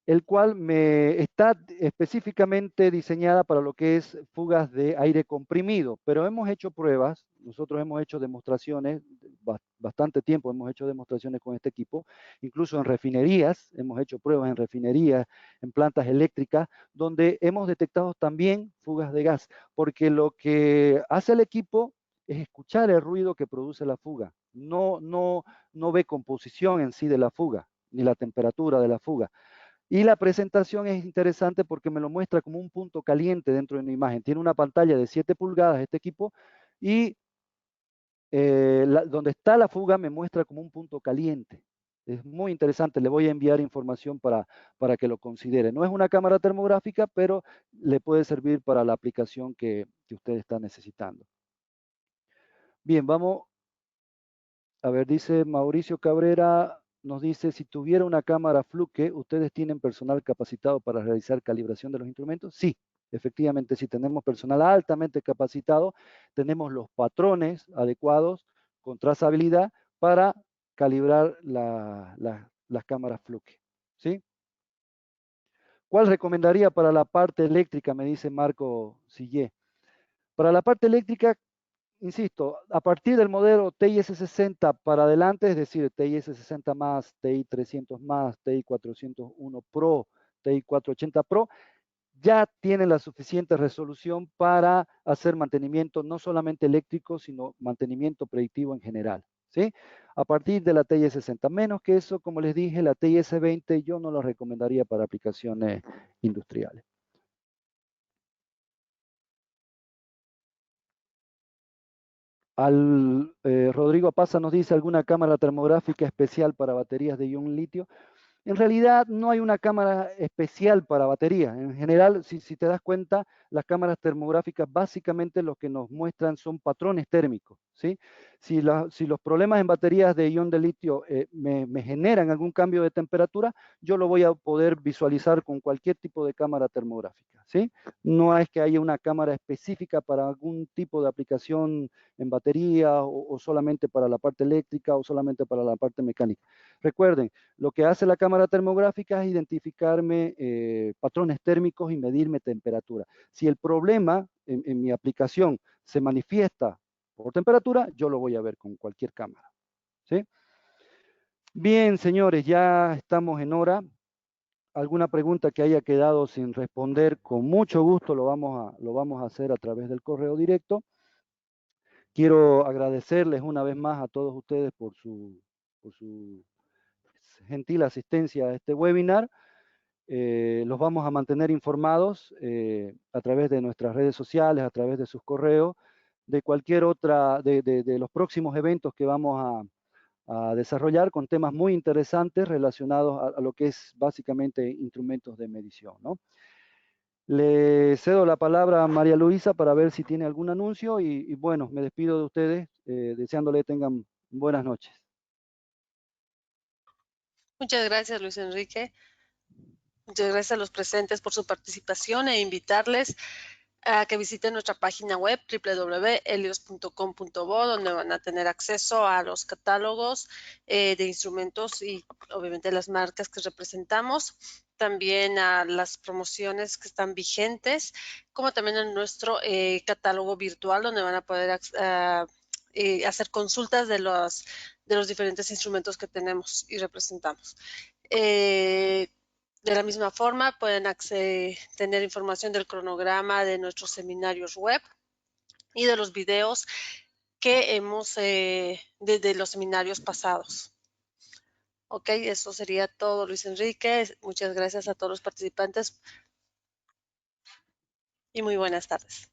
el cual está específicamente diseñada para lo que es fugas de aire comprimido, pero hemos hecho pruebas, nosotros hemos hecho demostraciones, bastante tiempo hemos hecho demostraciones con este equipo, incluso en refinerías, hemos hecho pruebas en refinerías, en plantas eléctricas, donde hemos detectado también fugas de gas, porque lo que hace el equipo es escuchar el ruido que produce la fuga, no ve composición en sí de la fuga, ni la temperatura de la fuga. Y la presentación es interesante porque me lo muestra como un punto caliente dentro de una imagen. Tiene una pantalla de 7 pulgadas este equipo y donde está la fuga me muestra como un punto caliente. Es muy interesante, le voy a enviar información para que lo considere. No es una cámara termográfica, pero le puede servir para la aplicación que usted está necesitando. Bien, vamos a ver, dice Mauricio Cabrera, nos dice, si tuviera una cámara Fluke, ¿ustedes tienen personal capacitado para realizar calibración de los instrumentos? Sí, efectivamente, sí, tenemos personal altamente capacitado, tenemos los patrones adecuados con trazabilidad para calibrar las cámaras Fluke, ¿sí? ¿Cuál recomendaría para la parte eléctrica? Me dice Marco Sillé. Para la parte eléctrica, insisto, a partir del modelo TIS-60 para adelante, es decir, TIS-60 más, TI-300 más, TI-401 Pro, TI-480 Pro, ya tienen la suficiente resolución para hacer mantenimiento no solamente eléctrico, sino mantenimiento predictivo en general, ¿sí? A partir de la TIS-60. Menos que eso, como les dije, la TIS-20 yo no la recomendaría para aplicaciones industriales. Rodrigo Pasa nos dice, ¿alguna cámara termográfica especial para baterías de ion litio? En realidad no hay una cámara especial para baterías. En general, si te das cuenta, las cámaras termográficas básicamente lo que nos muestran son patrones térmicos, ¿sí? Si los problemas en baterías de ion de litio me generan algún cambio de temperatura, yo lo voy a poder visualizar con cualquier tipo de cámara termográfica, ¿sí? No es que haya una cámara específica para algún tipo de aplicación en batería o solamente para la parte eléctrica o solamente para la parte mecánica. Recuerden, lo que hace la cámara termográfica es identificarme patrones térmicos y medirme temperatura. Si el problema en mi aplicación se manifiesta por temperatura, yo lo voy a ver con cualquier cámara, ¿sí? Bien, señores, ya estamos en hora. Alguna pregunta que haya quedado sin responder, con mucho gusto lo vamos a hacer a través del correo directo. Quiero agradecerles una vez más a todos ustedes por su gentil asistencia a este webinar. Los vamos a mantener informados a través de nuestras redes sociales, a través de sus correos, de cualquier otra, de los próximos eventos que vamos a desarrollar con temas muy interesantes relacionados a lo que es básicamente instrumentos de medición, ¿no? Le cedo la palabra a María Luisa para ver si tiene algún anuncio y bueno, me despido de ustedes deseándole tengan buenas noches. Muchas gracias, Luis Enrique. Muchas gracias a los presentes por su participación e invitarles a que visiten nuestra página web www.helios.com.bo, donde van a tener acceso a los catálogos de instrumentos y obviamente las marcas que representamos, también a las promociones que están vigentes, como también en nuestro catálogo virtual, donde van a poder hacer consultas de los diferentes instrumentos que tenemos y representamos. De la misma forma, pueden tener información del cronograma de nuestros seminarios web y de los videos que hemos de los seminarios pasados. Ok, eso sería todo, Luis Enrique. Muchas gracias a todos los participantes y muy buenas tardes.